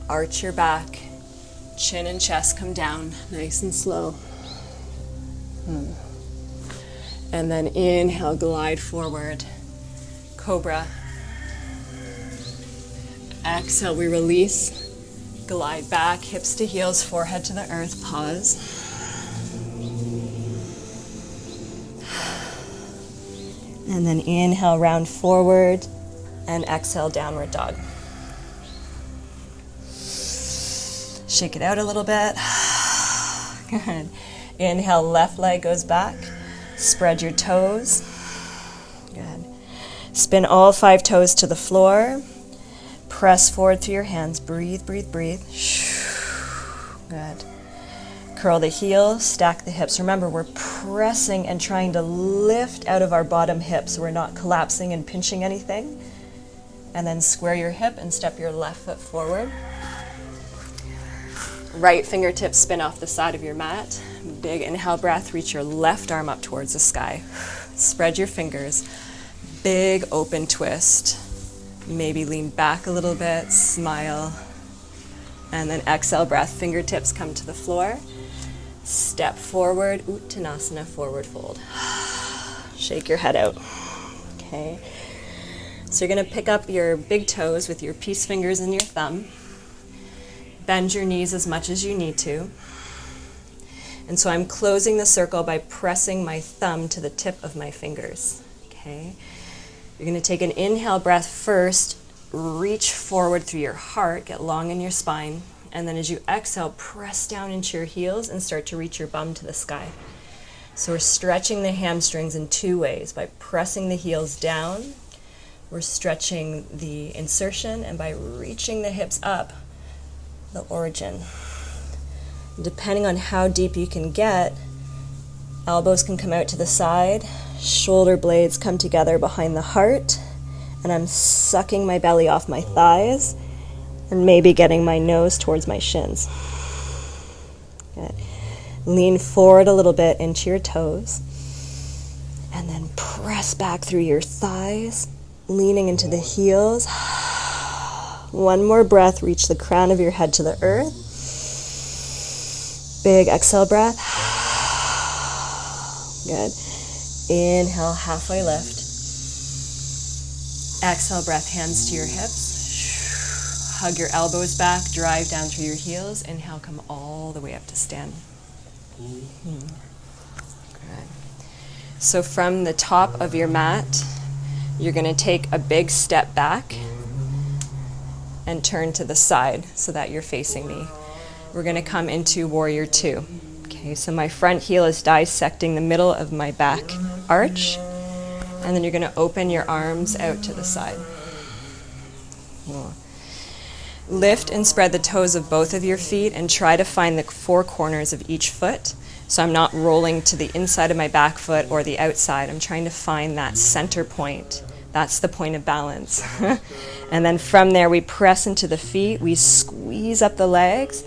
arch your back, chin and chest come down, nice and slow. And then inhale, glide forward, cobra. Exhale, we release. Glide back, hips to heels, forehead to the earth, pause. And then inhale, round forward, And exhale, downward dog. Shake it out a little bit. Good. Inhale, left leg goes back. Spread your toes. Good. Spin all 5 toes to the floor. Press forward through your hands. Breathe, breathe, breathe. Good. Curl the heels, stack the hips. Remember, we're pressing and trying to lift out of our bottom hips. So we're not collapsing and pinching anything. And then square your hip and step your left foot forward. Right fingertips spin off the side of your mat. Big inhale breath, reach your left arm up towards the sky. Spread your fingers. Big open twist. Maybe lean back a little bit, smile. And then exhale breath, fingertips come to the floor. Step forward, Uttanasana, forward fold. Shake your head out. Okay. So you're going to pick up your big toes with your peace fingers and your thumb. Bend your knees as much as you need to. And so I'm closing the circle by pressing my thumb to the tip of my fingers. Okay. You're going to take an inhale breath first, reach forward through your heart, get long in your spine, and then as you exhale, press down into your heels and start to reach your bum to the sky. So we're stretching the hamstrings in 2 ways. By pressing the heels down, we're stretching the insertion, and by reaching the hips up, the origin. Depending on how deep you can get, elbows can come out to the side, shoulder blades come together behind the heart, and I'm sucking my belly off my thighs and maybe getting my nose towards my shins. Good. Lean forward a little bit into your toes and then press back through your thighs, leaning into the heels. One more breath, reach the crown of your head to the earth. Big exhale breath. Good. Inhale, halfway lift. Exhale, breath, hands to your hips. Hug your elbows back, drive down through your heels. Inhale, come all the way up to stand. Good. So from the top of your mat, you're going to take a big step back and turn to the side so that you're facing me. We're going to come into Warrior 2. Okay, so my front heel is dissecting the middle of my back arch, and then you're going to open your arms out to the side. Lift and spread the toes of both of your feet and try to find the 4 corners of each foot. So I'm not rolling to the inside of my back foot or the outside. I'm trying to find that center point. That's the point of balance. And then from there, we press into the feet. We squeeze up the legs.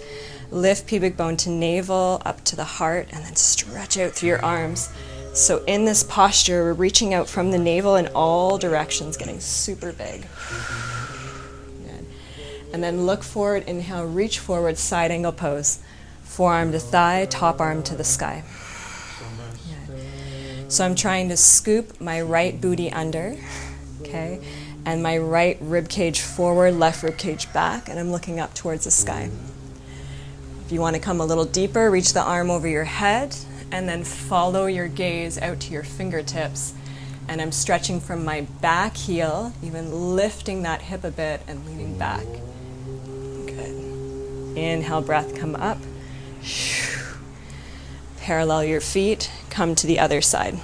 Lift pubic bone to navel, up to the heart, and then stretch out through your arms. So in this posture, we're reaching out from the navel in all directions, getting super big. Good. And then look forward, inhale, reach forward, side angle pose. Forearm to thigh, top arm to the sky. Good. So I'm trying to scoop my right booty under, okay, and my right rib cage forward, left rib cage back, and I'm looking up towards the sky. If you want to come a little deeper, reach the arm over your head, and then follow your gaze out to your fingertips. And I'm stretching from my back heel, even lifting that hip a bit and leaning back. Good. Inhale, breath, come up. Parallel your feet, come to the other side.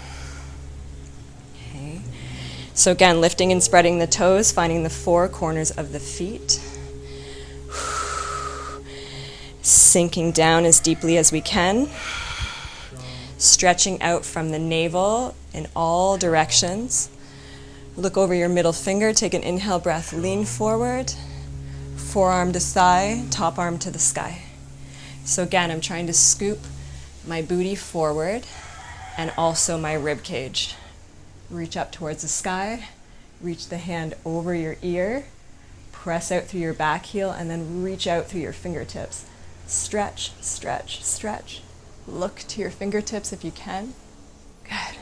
Okay. So again, lifting and spreading the toes, finding the 4 corners of the feet. Sinking down as deeply as we can. Stretching out from the navel in all directions. Look over your middle finger, take an inhale breath, lean forward. Forearm to thigh, top arm to the sky. So again, I'm trying to scoop my booty forward and also my rib cage. Reach up towards the sky, reach the hand over your ear, press out through your back heel, and then reach out through your fingertips. Stretch, stretch, stretch. Look to your fingertips if you can. Good.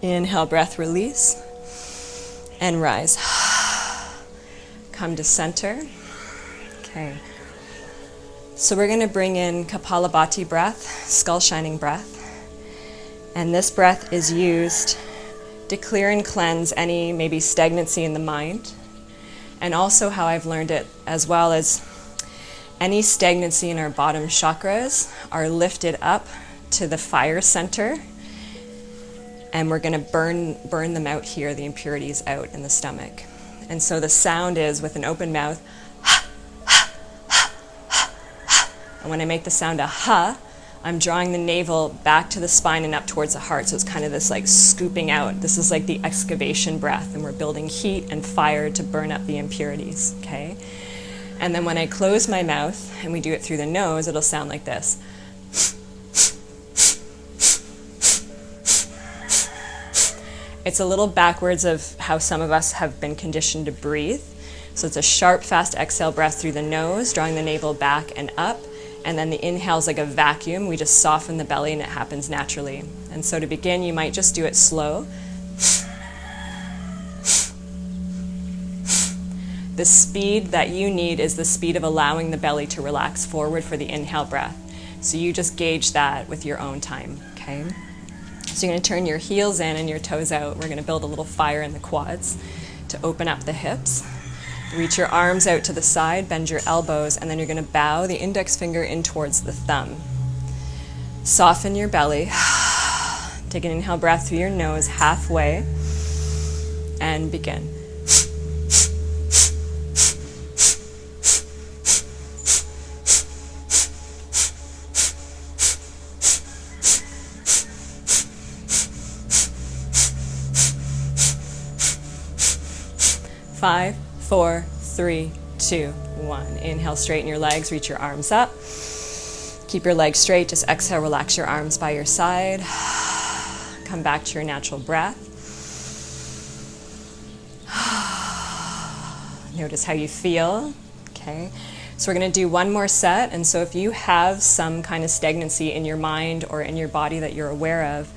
Inhale, breath, release, and rise. Come to center. Okay. So we're going to bring in Kapalabhati breath, skull shining breath. And this breath is used to clear and cleanse any maybe stagnancy in the mind. And also how I've learned it as well as any stagnancy in our bottom chakras are lifted up to the fire center, and we're going to burn them out here, the impurities out in the stomach. And so the sound is with an open mouth, and when I make the sound a ha, I'm drawing the navel back to the spine and up towards the heart. So it's kind of this like scooping out. This is like the excavation breath, and we're building heat and fire to burn up the impurities, okay? And then when I close my mouth, and we do it through the nose, it'll sound like this. It's a little backwards of how some of us have been conditioned to breathe. So it's a sharp, fast exhale breath through the nose, drawing the navel back and up. And then the inhale is like a vacuum. We just soften the belly and it happens naturally. And so to begin, you might just do it slow. The speed that you need is the speed of allowing the belly to relax forward for the inhale breath. So you just gauge that with your own time, okay? So you're going to turn your heels in and your toes out. We're going to build a little fire in the quads to open up the hips. Reach your arms out to the side, bend your elbows, and then you're going to bow the index finger in towards the thumb. Soften your belly. Take an inhale breath through your nose halfway, and begin. Five, 4, 3, 2, 1. Inhale, straighten your legs, reach your arms up. Keep your legs straight, just exhale, relax your arms by your side. Come back to your natural breath. Notice how you feel, okay? So we're gonna do one more set, and so if you have some kind of stagnancy in your mind or in your body that you're aware of,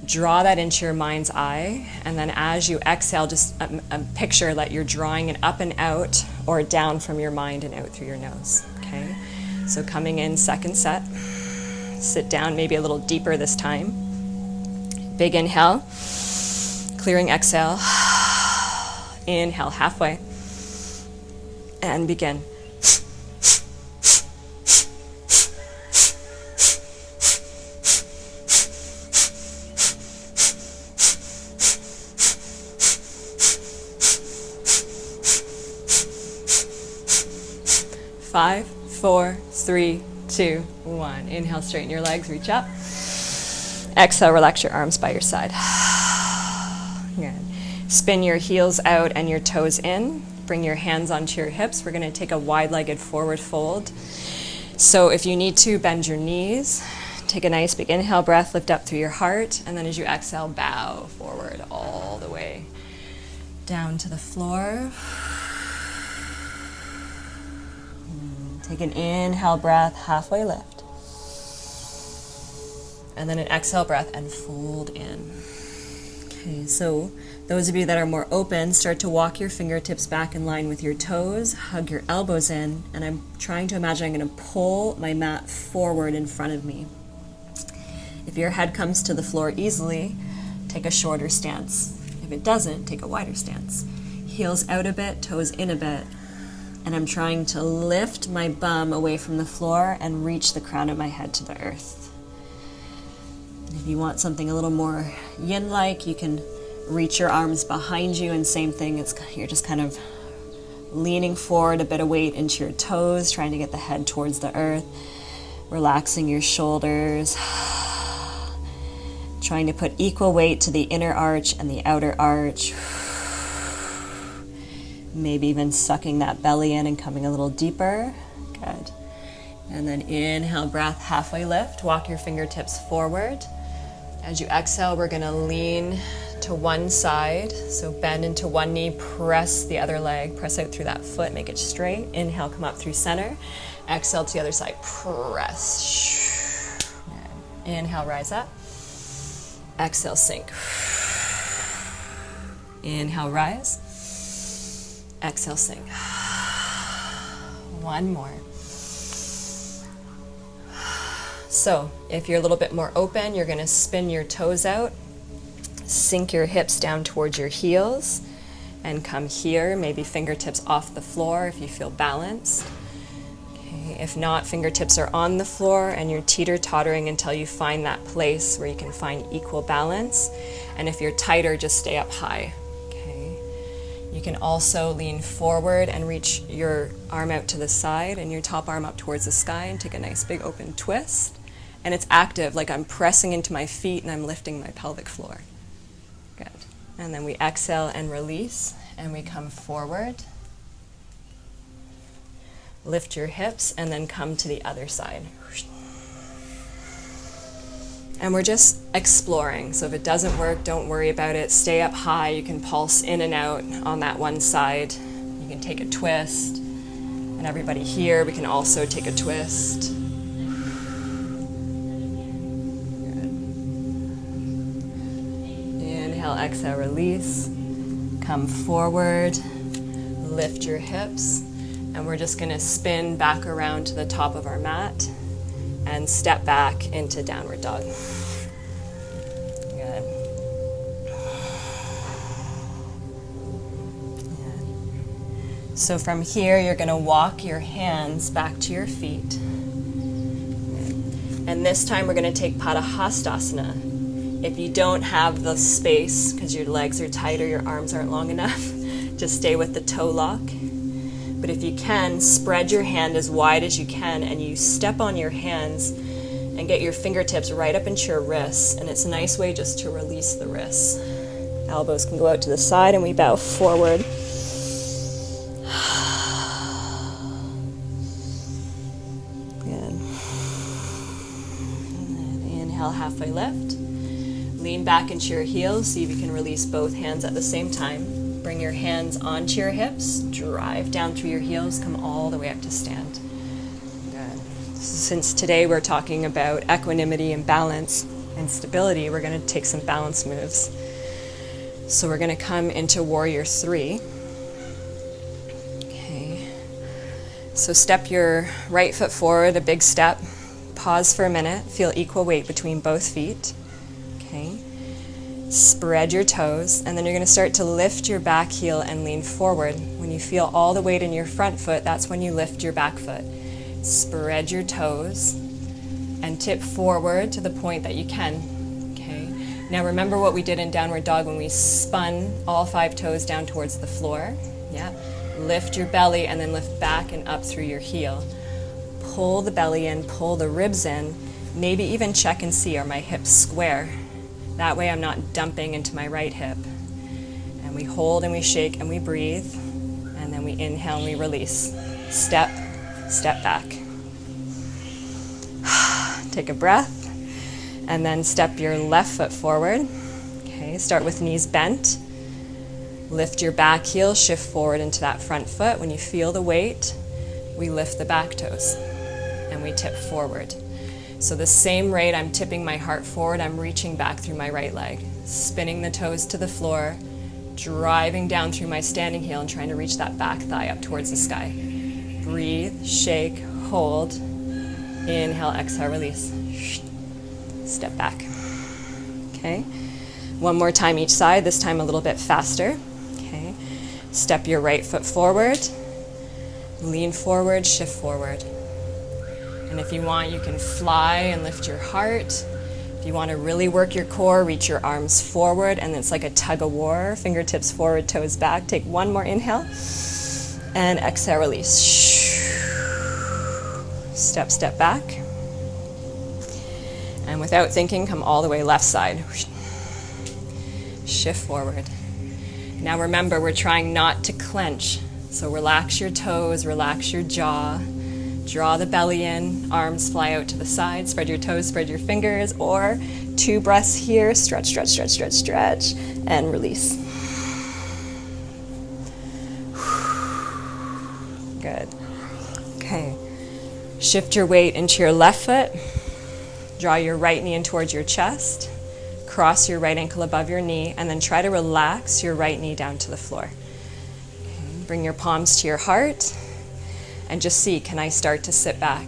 draw that into your mind's eye, and then as you exhale, just a picture that you're drawing it up and out or down from your mind and out through your nose, okay? So coming in, second set. Sit down, maybe a little deeper this time. Big inhale, clearing exhale. Inhale halfway, and begin. 5, 4, 3, 2, 1. Inhale, straighten your legs, reach up. Exhale, relax your arms by your side. Good. Spin your heels out and your toes in. Bring your hands onto your hips. We're going to take a wide-legged forward fold. So if you need to, bend your knees. Take a nice big inhale breath, lift up through your heart, and then as you exhale, bow forward all the way down to the floor. Take an inhale breath, halfway lift. And then an exhale breath and fold in. Okay, so those of you that are more open, start to walk your fingertips back in line with your toes, hug your elbows in, and I'm trying to imagine I'm going to pull my mat forward in front of me. If your head comes to the floor easily, take a shorter stance. If it doesn't, take a wider stance. Heels out a bit, toes in a bit. And I'm trying to lift my bum away from the floor and reach the crown of my head to the earth. And if you want something a little more yin-like, you can reach your arms behind you, and same thing, you're just kind of leaning forward, a bit of weight into your toes, trying to get the head towards the earth, relaxing your shoulders, trying to put equal weight to the inner arch and the outer arch. Maybe even sucking that belly in and coming a little deeper. Good. And then inhale, breath, halfway lift. Walk your fingertips forward. As you exhale, we're going to lean to one side. So bend into one knee, press the other leg, press out through that foot, make it straight. Inhale, come up through center. Exhale to the other side, press. Good. Inhale, rise up. Exhale, sink. Inhale, rise. Exhale, sink. One more. So if you're a little bit more open, you're going to spin your toes out. sink your hips down towards your heels and come here, maybe fingertips off the floor if you feel balanced. Okay. If not, fingertips are on the floor and you're teeter-tottering until you find that place where you can find equal balance. And if you're tighter, just stay up high. Okay. You can also lean forward and reach your arm out to the side and your top arm up towards the sky and take a nice big open twist. And it's active, like I'm pressing into my feet and I'm lifting my pelvic floor. Good. And then we exhale and release, and we come forward. Lift your hips, and then come to the other side. And we're just exploring. So if it doesn't work, don't worry about it. Stay up high. You can pulse in and out on that one side. You can take a twist. And everybody here, we can also take a twist. Exhale, release, come forward, lift your hips, and we're just going to spin back around to the top of our mat and step back into downward dog. Good. So from here, you're going to walk your hands back to your feet. And this time we're going to take Padahastasana. If you don't have the space because your legs are tight or your arms aren't long enough, just stay with the toe lock. But if you can, spread your hand as wide as you can and you step on your hands and get your fingertips right up into your wrists. And it's a nice way just to release the wrists. Elbows can go out to the side and we bow forward. Good. And then inhale, halfway lift. Lean back into your heels, see if you can release both hands at the same time. Bring your hands onto your hips, drive down through your heels, come all the way up to stand. Good. Since today we're talking about equanimity and balance and stability, we're going to take some balance moves. So we're going to come into Warrior 3. Okay. So step your right foot forward, a big step. Pause for a minute, feel equal weight between both feet. Okay. Spread your toes, and then you're going to start to lift your back heel and lean forward. When you feel all the weight in your front foot, that's when you lift your back foot. Spread your toes and tip forward to the point that you can. Okay. Now remember what we did in downward dog when we spun all 5 toes down towards the floor. Yeah. Lift your belly and then lift back and up through your heel. Pull the belly in, pull the ribs in. Maybe even check and see, are my hips square? That way I'm not dumping into my right hip. And we hold and we shake and we breathe. And then we inhale and we release. Step, step back. Take a breath. And then step your left foot forward. Okay, start with knees bent. Lift your back heel, shift forward into that front foot. When you feel the weight, we lift the back toes. And we tip forward. So the same rate I'm tipping my heart forward, I'm reaching back through my right leg, spinning the toes to the floor, driving down through my standing heel and trying to reach that back thigh up towards the sky. Breathe, shake, hold. Inhale, exhale, release. Step back. Okay. One more time each side, this time a little bit faster. Okay. Step your right foot forward, lean forward, shift forward. And if you want, you can fly and lift your heart. If you want to really work your core, reach your arms forward, and it's like a tug of war. Fingertips forward, toes back. Take one more inhale, and exhale, release. Step, step back. And without thinking, come all the way left side. Shift forward. Now remember, we're trying not to clench. So relax your toes, relax your jaw. Draw the belly in, arms fly out to the side, spread your toes, spread your fingers, or 2 breaths here, stretch, stretch, stretch, stretch, stretch, and release. Good. Okay. Shift your weight into your left foot. Draw your right knee in towards your chest. Cross your right ankle above your knee, and then try to relax your right knee down to the floor. Okay. Bring your palms to your heart. And just see, can I start to sit back?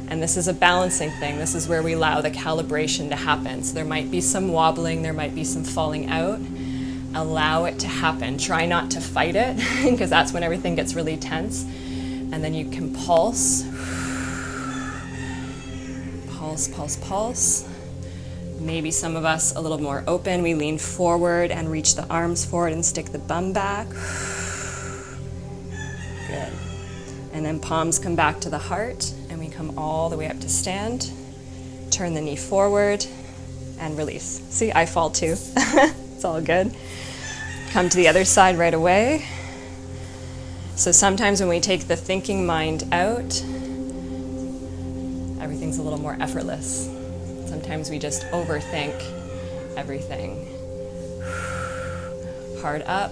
And this is a balancing thing. This is where we allow the calibration to happen. So there might be some wobbling, there might be some falling out. Allow it to happen. Try not to fight it, because that's when everything gets really tense. And then you can pulse. Pulse, pulse, pulse. Maybe some of us a little more open. We lean forward and reach the arms forward and stick the bum back. Good. And then palms come back to the heart, and we come all the way up to stand. Turn the knee forward and release. See, I fall too. It's all good. Come to the other side right away. So sometimes when we take the thinking mind out, everything's a little more effortless. Sometimes we just overthink everything. Heart up,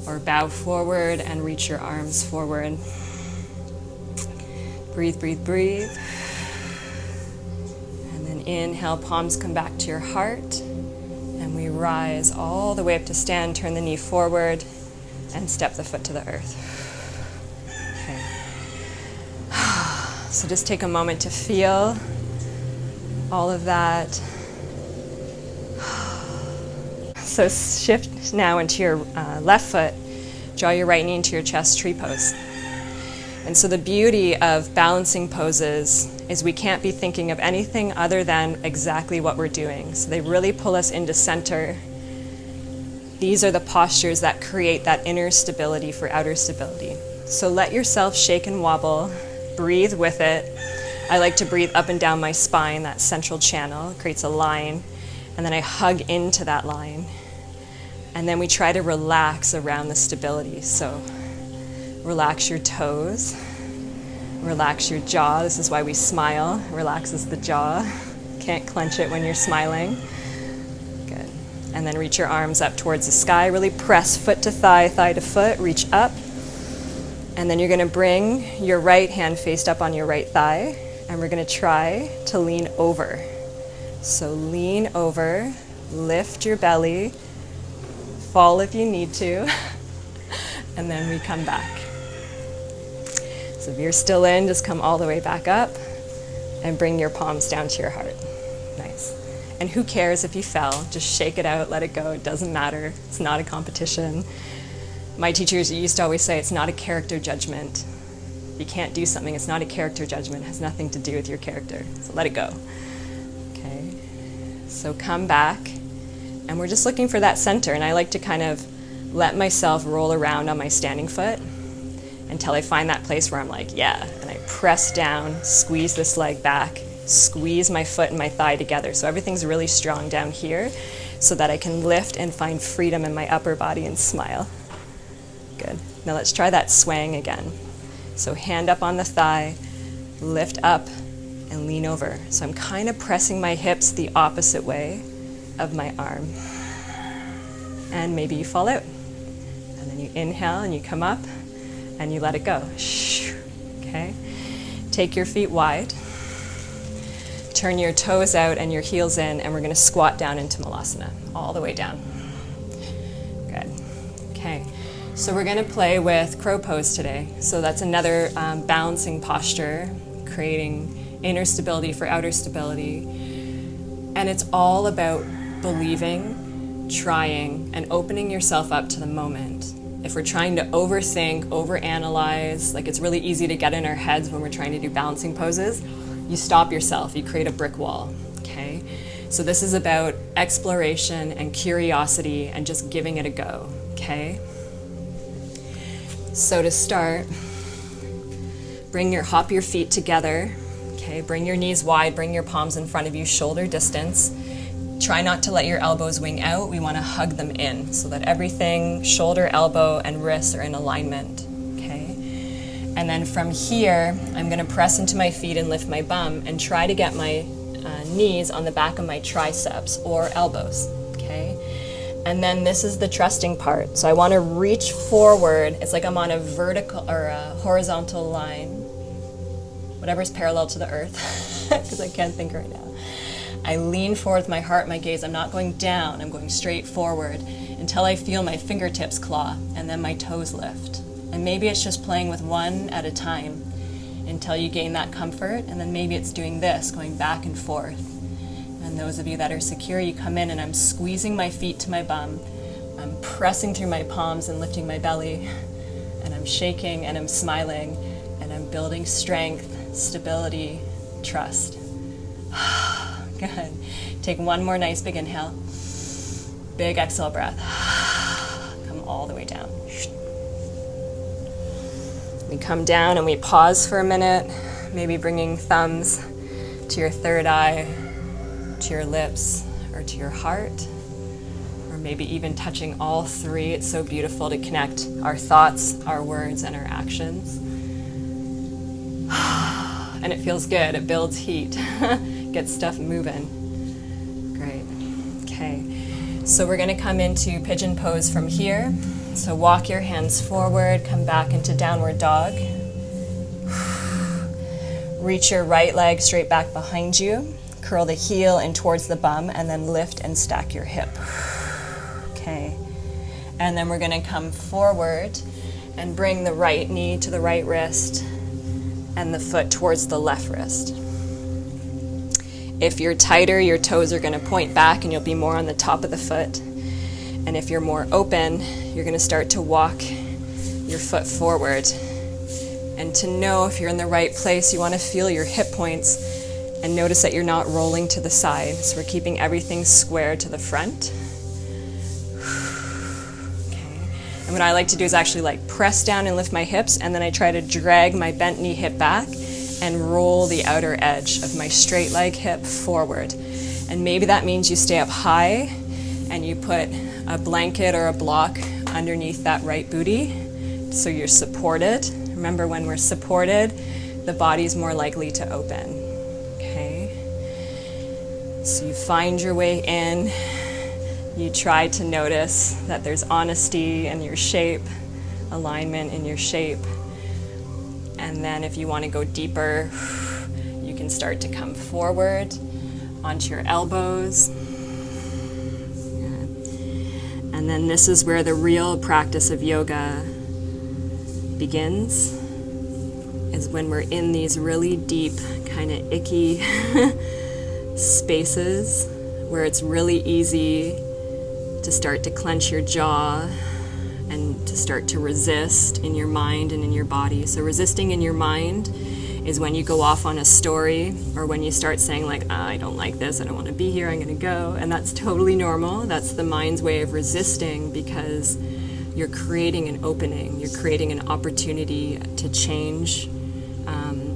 or bow forward and reach your arms forward. Breathe, breathe, breathe. And then inhale, palms come back to your heart. And we rise all the way up to stand, turn the knee forward, and step the foot to the earth. Okay. So just take a moment to feel all of that. So shift now into your left foot. Draw your right knee into your chest, tree pose. And so the beauty of balancing poses is we can't be thinking of anything other than exactly what we're doing. So they really pull us into center. These are the postures that create that inner stability for outer stability. So let yourself shake and wobble. Breathe with it. I like to breathe up and down my spine, that central channel. It creates a line. And then I hug into that line. And then we try to relax around the stability. So relax your toes. Relax your jaw. This is why we smile. It relaxes the jaw. Can't clench it when you're smiling. Good. And then reach your arms up towards the sky. Really press foot to thigh, thigh to foot. Reach up. And then you're going to bring your right hand faced up on your right thigh. And we're going to try to lean over. So lean over. Lift your belly. Fall if you need to. And then we come back. So if you're still in, just come all the way back up and bring your palms down to your heart. Nice. And who cares if you fell? Just shake it out, let it go. It doesn't matter. It's not a competition. My teachers used to always say it's not a character judgment. If you can't do something, it's not a character judgment. It has nothing to do with your character. So let it go. Okay. So come back. And we're just looking for that center. And I like to kind of let myself roll around on my standing foot until I find that place where I'm like, yeah. And I press down, squeeze this leg back, squeeze my foot and my thigh together. So everything's really strong down here so that I can lift and find freedom in my upper body and smile. Good. Now let's try that swaying again. So hand up on the thigh, lift up and lean over. So I'm kind of pressing my hips the opposite way of my arm. And maybe you fall out. And then you inhale and you come up and you let it go. Okay? Take your feet wide. Turn your toes out and your heels in, and we're going to squat down into Malasana, all the way down. Good. Okay. So we're going to play with crow pose today. So that's another balancing posture, creating inner stability for outer stability. And it's all about believing, trying, and opening yourself up to the moment. If we're trying to overthink, overanalyze, like it's really easy to get in our heads when we're trying to do balancing poses, you stop yourself, you create a brick wall, okay? So this is about exploration and curiosity and just giving it a go, okay? So to start, hop your feet together, okay? Bring your knees wide, bring your palms in front of you, shoulder distance. Try not to let your elbows wing out. We want to hug them in so that everything, shoulder, elbow, and wrists are in alignment, okay? And then from here, I'm going to press into my feet and lift my bum and try to get my knees on the back of my triceps or elbows, okay? And then this is the trusting part. So I want to reach forward. It's like I'm on a vertical or a horizontal line, whatever's parallel to the earth, because I can't think right now. I lean forward with my heart, my gaze. I'm not going down. I'm going straight forward until I feel my fingertips claw and then my toes lift. And maybe it's just playing with one at a time until you gain that comfort, and then maybe it's doing this, going back and forth. And those of you that are secure, you come in and I'm squeezing my feet to my bum, I'm pressing through my palms and lifting my belly, and I'm shaking and I'm smiling, and I'm building strength, stability, trust. Good. Take one more nice big inhale. Big exhale breath. Come all the way down. We come down and we pause for a minute, maybe bringing thumbs to your third eye, to your lips, or to your heart, or maybe even touching all three. It's so beautiful to connect our thoughts, our words, and our actions. And it feels good. It builds heat, gets stuff moving. Great. Okay. So we're going to come into pigeon pose from here. So walk your hands forward, come back into downward dog. Reach your right leg straight back behind you. Curl the heel in towards the bum, and then lift and stack your hip. Okay. And then we're going to come forward and bring the right knee to the right wrist and the foot towards the left wrist. If you're tighter, your toes are going to point back and you'll be more on the top of the foot. And if you're more open, you're going to start to walk your foot forward. And to know if you're in the right place, you want to feel your hip points and notice that you're not rolling to the side. So we're keeping everything square to the front. Okay. And what I like to do is actually like press down and lift my hips, and then I try to drag my bent knee hip back and roll the outer edge of my straight leg hip forward. And maybe that means you stay up high and you put a blanket or a block underneath that right booty so you're supported. Remember, when we're supported, the body's more likely to open. Okay? So you find your way in. You try to notice that there's honesty in your shape, alignment in your shape. And then if you want to go deeper, you can start to come forward onto your elbows. And then this is where the real practice of yoga begins, is when we're in these really deep, kind of icky spaces where it's really easy to start to clench your jaw and to start to resist in your mind and in your body. So resisting in your mind is when you go off on a story, or when you start saying like, I don't like this, I don't want to be here, I'm going to go. And that's totally normal. That's the mind's way of resisting, because you're creating an opening. You're creating an opportunity to change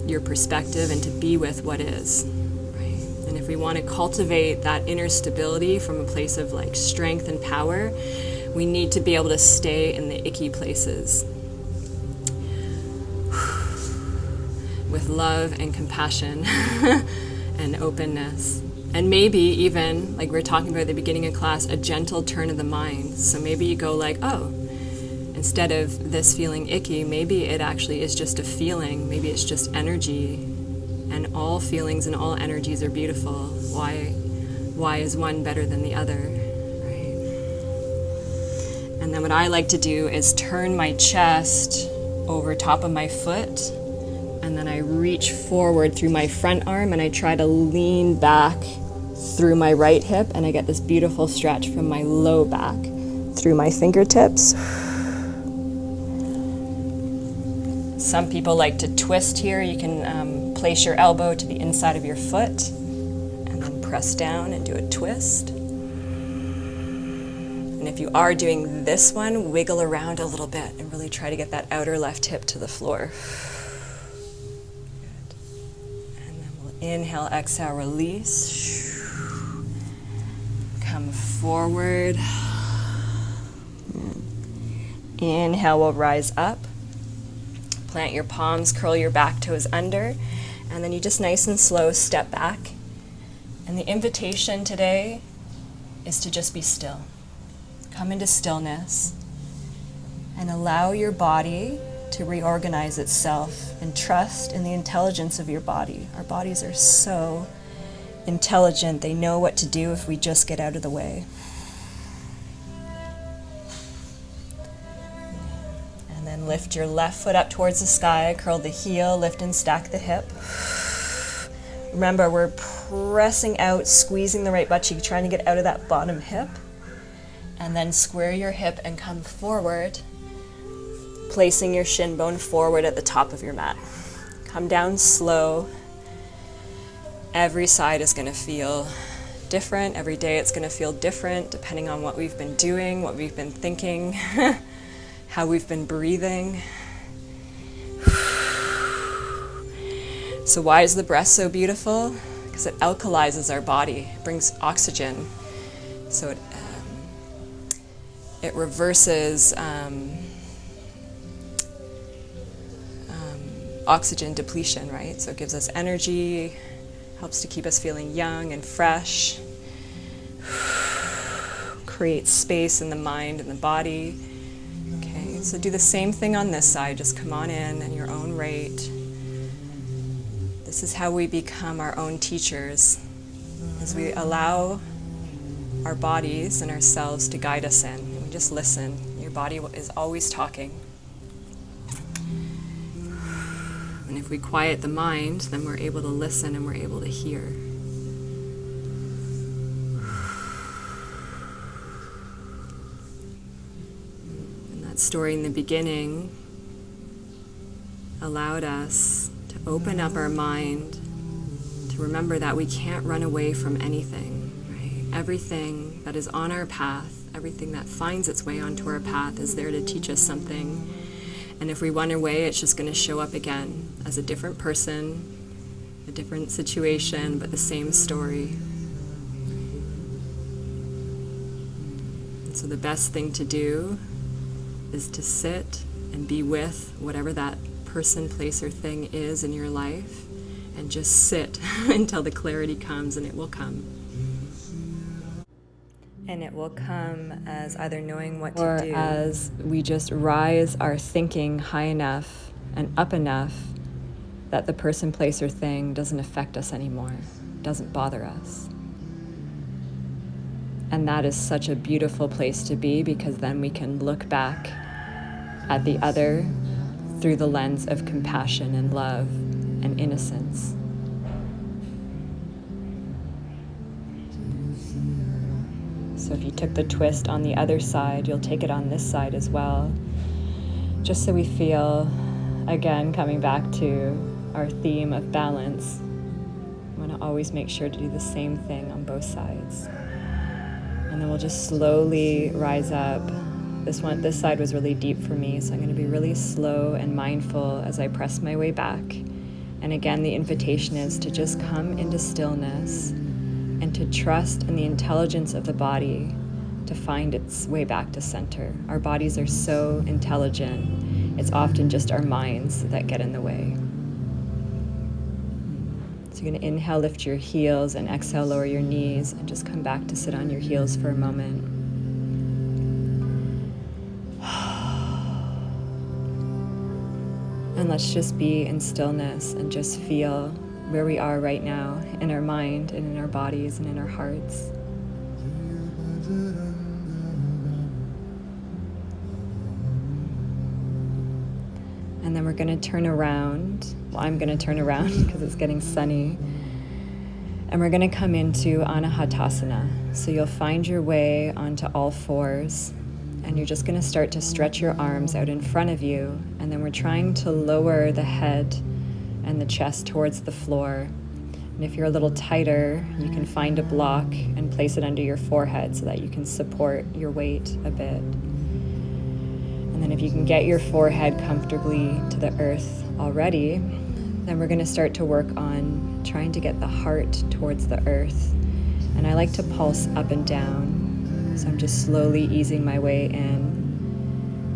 your perspective and to be with what is. Right? And if we want to cultivate that inner stability from a place of like strength and power, we need to be able to stay in the icky places with love and compassion and openness. And maybe even, like we were talking about at the beginning of class, a gentle turn of the mind. So maybe you go like, oh, instead of this feeling icky, maybe it actually is just a feeling. Maybe it's just energy. And all feelings and all energies are beautiful. Why is one better than the other? Right? And then what I like to do is turn my chest over top of my foot, and then I reach forward through my front arm and I try to lean back through my right hip, and I get this beautiful stretch from my low back through my fingertips. Some people like to twist here. You can place your elbow to the inside of your foot and then press down and do a twist. And if you are doing this one, wiggle around a little bit and really try to get that outer left hip to the floor. Good. And then we'll inhale, exhale, release. Come forward. Inhale, we'll rise up. Plant your palms, curl your back toes under, and then you just nice and slow step back. And the invitation today is to just be still. Come into stillness and allow your body to reorganize itself, and trust in the intelligence of your body. Our bodies are so intelligent. They know what to do if we just get out of the way. And then And lift your left foot up towards the sky, curl the heel, lift and stack the hip. Remember, we're pressing out, squeezing the right butt cheek, trying to get out of that bottom hip. And then square your hip and come forward, placing your shin bone forward at the top of your mat. Come down slow. Every side is going to feel different. Every day it's going to feel different depending on what we've been doing, what we've been thinking, how we've been breathing. So why is the breath so beautiful? Because it alkalizes our body, it brings oxygen. So it reverses oxygen depletion, right? So it gives us energy, helps to keep us feeling young and fresh, creates space in the mind and the body. Okay, so do the same thing on this side. Just come on in at your own rate. This is how we become our own teachers, as we allow our bodies and ourselves to guide us in. We just listen. Your body is always talking. And if we quiet the mind, then we're able to listen and we're able to hear. And that story in the beginning allowed us to open up our mind, to remember that we can't run away from anything, right? Everything that is on our path, everything that finds its way onto our path is there to teach us something. And if we run away, it's just going to show up again as a different person, a different situation, but the same story. And so the best thing to do is to sit and be with whatever that person, place, or thing is in your life, and just sit until the clarity comes, and it will come. And it will come as either knowing what to do, or as we just rise our thinking high enough and up enough that the person, place, or thing doesn't affect us anymore, doesn't bother us. And that is such a beautiful place to be, because then we can look back at the other through the lens of compassion and love and innocence. So if you took the twist on the other side, you'll take it on this side as well. Just so we feel, again, coming back to our theme of balance, we want to always make sure to do the same thing on both sides. And then we'll just slowly rise up. This side was really deep for me, so I'm going to be really slow and mindful as I press my way back. And again, the invitation is to just come into stillness and to trust in the intelligence of the body to find its way back to center. Our bodies are so intelligent. It's often just our minds that get in the way. So you're going to inhale, lift your heels, and exhale, lower your knees, and just come back to sit on your heels for a moment. And let's just be in stillness and just feel where we are right now in our mind and in our bodies and in our hearts. And then we're going to turn around. Well, I'm going to turn around because it's getting sunny. And we're going to come into Anahatasana. So you'll find your way onto all fours. And you're just going to start to stretch your arms out in front of you. And then we're trying to lower the head and the chest towards the floor. And if you're a little tighter, you can find a block and place it under your forehead so that you can support your weight a bit. And then if you can get your forehead comfortably to the earth already, then we're going to start to work on trying to get the heart towards the earth. And I like to pulse up and down. So I'm just slowly easing my way in.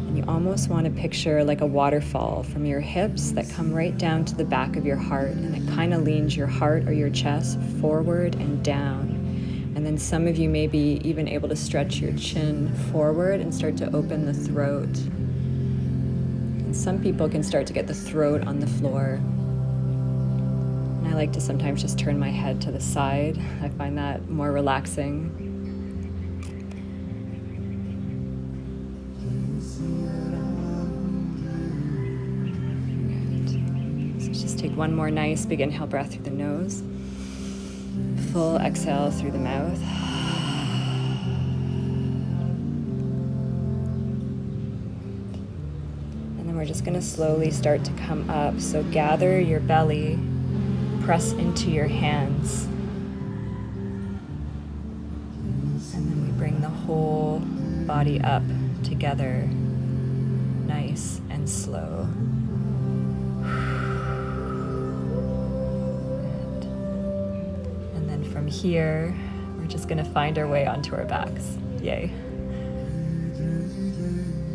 And you almost want to picture like a waterfall from your hips that come right down to the back of your heart. And it kind of leans your heart or your chest forward and down. And then some of you may be even able to stretch your chin forward and start to open the throat. And some people can start to get the throat on the floor. And I like to sometimes just turn my head to the side. I find that more relaxing. Just take one more nice big inhale breath through the nose. Full exhale through the mouth. And then we're just going to slowly start to come up. So gather your belly, press into your hands. And then we bring the whole body up together, nice and slow. From here, we're just going to find our way onto our backs. Yay.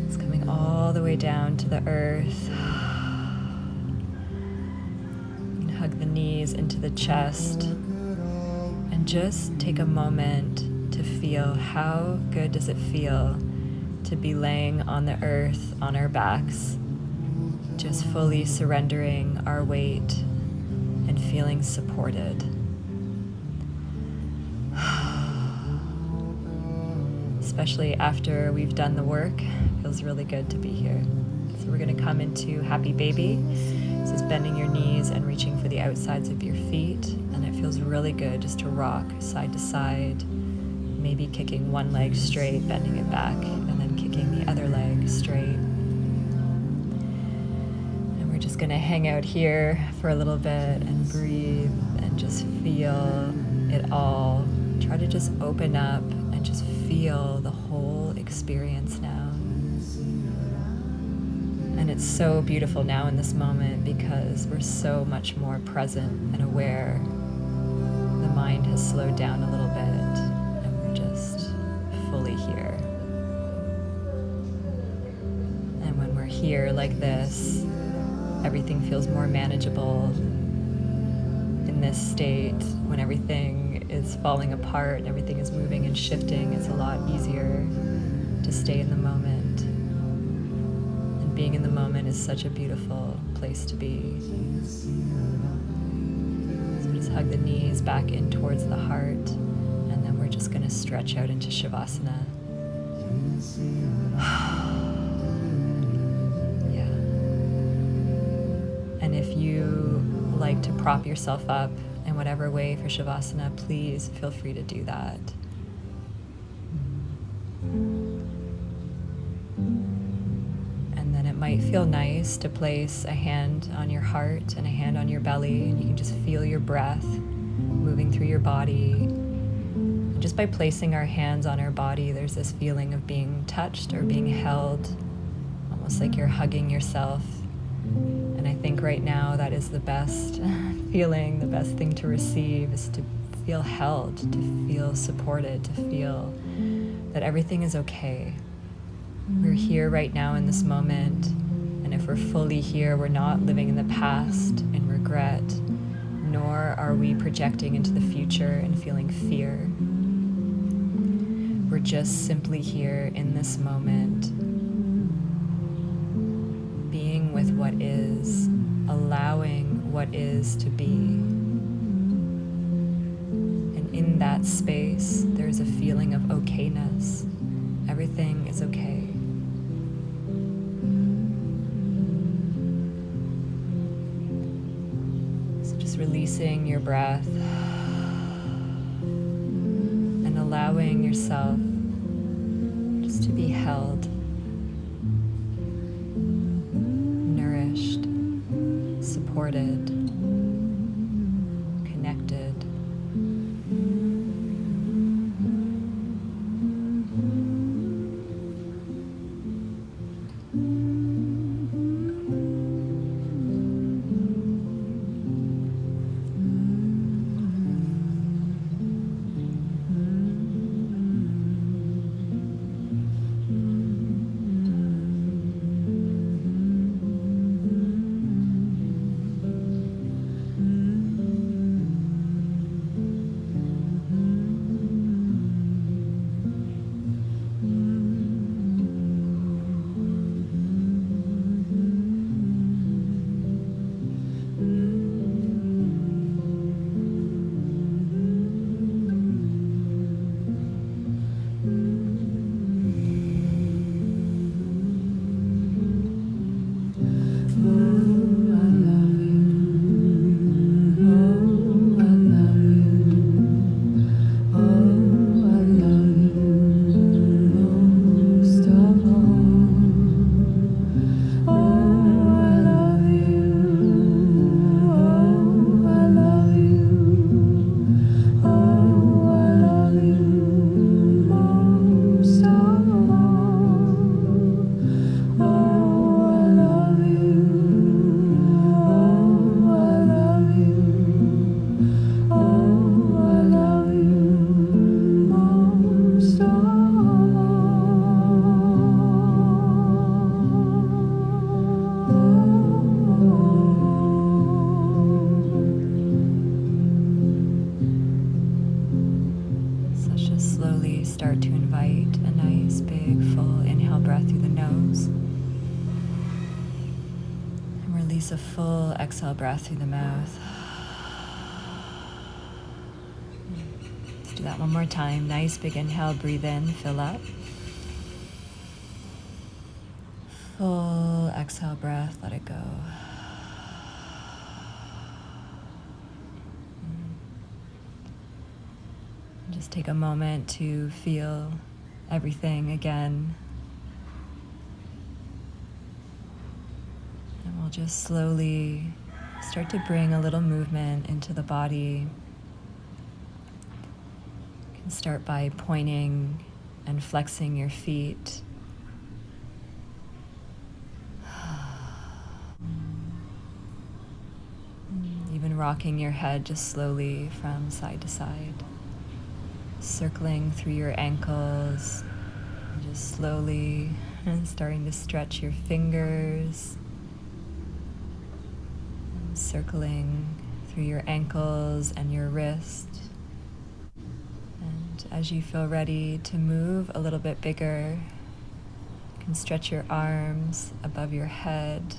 It's coming all the way down to the earth. And hug the knees into the chest. And just take a moment to feel how good does it feel to be laying on the earth on our backs, just fully surrendering our weight and feeling supported. Especially after we've done the work, it feels really good to be here. So we're going to come into Happy Baby. This is bending your knees and reaching for the outsides of your feet. And it feels really good just to rock side to side, maybe kicking one leg straight, bending it back, and then kicking the other leg straight. And we're just going to hang out here for a little bit and breathe and just feel it all. Try to just open up and just feel the whole experience now. And it's so beautiful now in this moment because we're so much more present and aware. The mind has slowed down a little bit and we're just fully here. And when we're here like this, everything feels more manageable. In this state, when everything is falling apart and everything is moving and shifting, it's a lot easier to stay in the moment. And being in the moment is such a beautiful place to be. So just hug the knees back in towards the heart, and then we're just going to stretch out into Shavasana. Yeah. And if you like to prop yourself up in whatever way for Shavasana, please feel free to do that. And then it might feel nice to place a hand on your heart and a hand on your belly, and you can just feel your breath moving through your body. And just by placing our hands on our body, there's this feeling of being touched or being held, almost like you're hugging yourself. And I think right now that is the best feeling, the best thing to receive is to feel held, to feel supported, to feel that everything is okay. We're here right now in this moment, and if we're fully here, we're not living in the past in regret, nor are we projecting into the future and feeling fear. We're just simply here in this moment, being with what is, allowing what is to be. And in that space, there's a feeling of okayness. Everything is okay. So just releasing your breath and allowing yourself just to be held, nourished, supported, connected. just slowly start to invite a nice big full inhale breath through the nose. And release a full exhale breath through the mouth. Let's do that one more time. Nice big inhale, breathe in, fill up. Full exhale breath, let it go. Just take a moment to feel everything again. And we'll just slowly start to bring a little movement into the body. You can start by pointing and flexing your feet. Even rocking your head just slowly from side to side. Circling through your ankles, and just slowly starting to stretch your fingers. And circling through your ankles and your wrist. And as you feel ready to move a little bit bigger, you can stretch your arms above your head,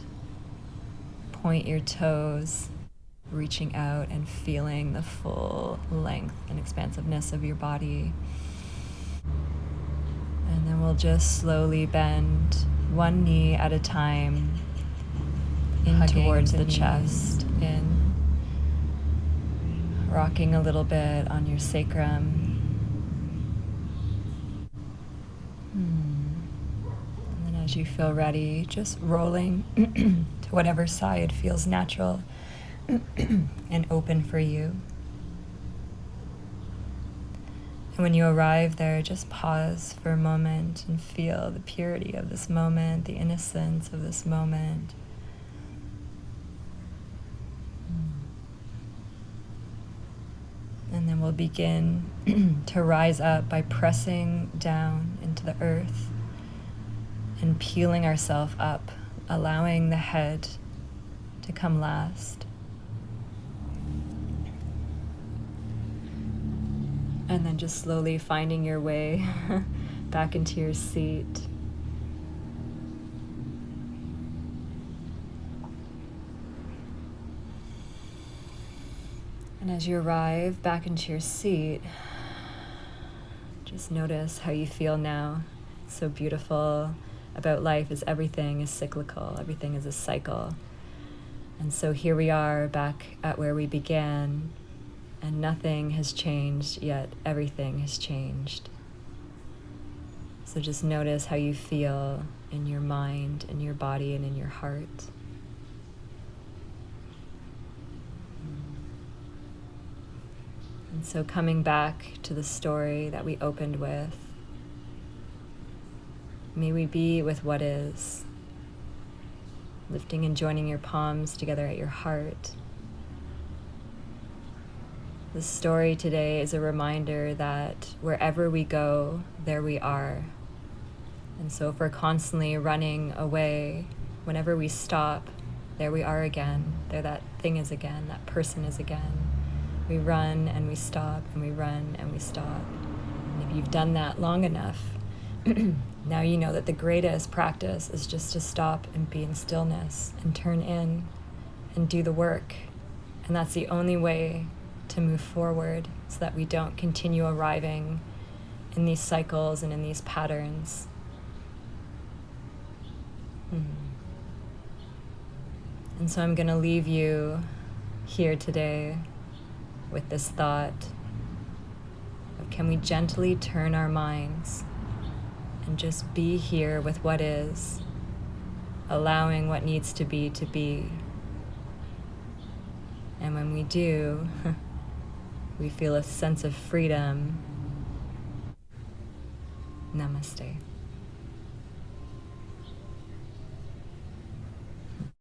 point your toes, reaching out and feeling the full length and expansiveness of your body. And then we'll just slowly bend one knee at a time in towards the chest, in, rocking a little bit on your sacrum. And then as you feel ready, just rolling to whatever side feels natural and open for you. And when you arrive there, just pause for a moment and feel the purity of this moment, the innocence of this moment. And then we'll begin to rise up by pressing down into the earth and peeling ourselves up, allowing the head to come last. And then just slowly finding your way back into your seat. And as you arrive back into your seat, just notice how you feel now. It's so beautiful about life is everything is cyclical, everything is a cycle. And so here we are back at where we began. And nothing has changed, yet everything has changed. So just notice how you feel in your mind, in your body, and in your heart. And so coming back to the story that we opened with, may we be with what is, lifting and joining your palms together at your heart. The story today is a reminder that wherever we go, there we are. And so if we're constantly running away, whenever we stop, there we are again. There that thing is again, that person is again. We run and we stop, and we run and we stop. And if you've done that long enough, now you know that the greatest practice is just to stop and be in stillness and turn in and do the work. And that's the only way to move forward, so that we don't continue arriving in these cycles and in these patterns. And so I'm going to leave you here today with this thought of, can we gently turn our minds and just be here with what is, allowing what needs to be to be. And when we do, we feel a sense of freedom. Namaste.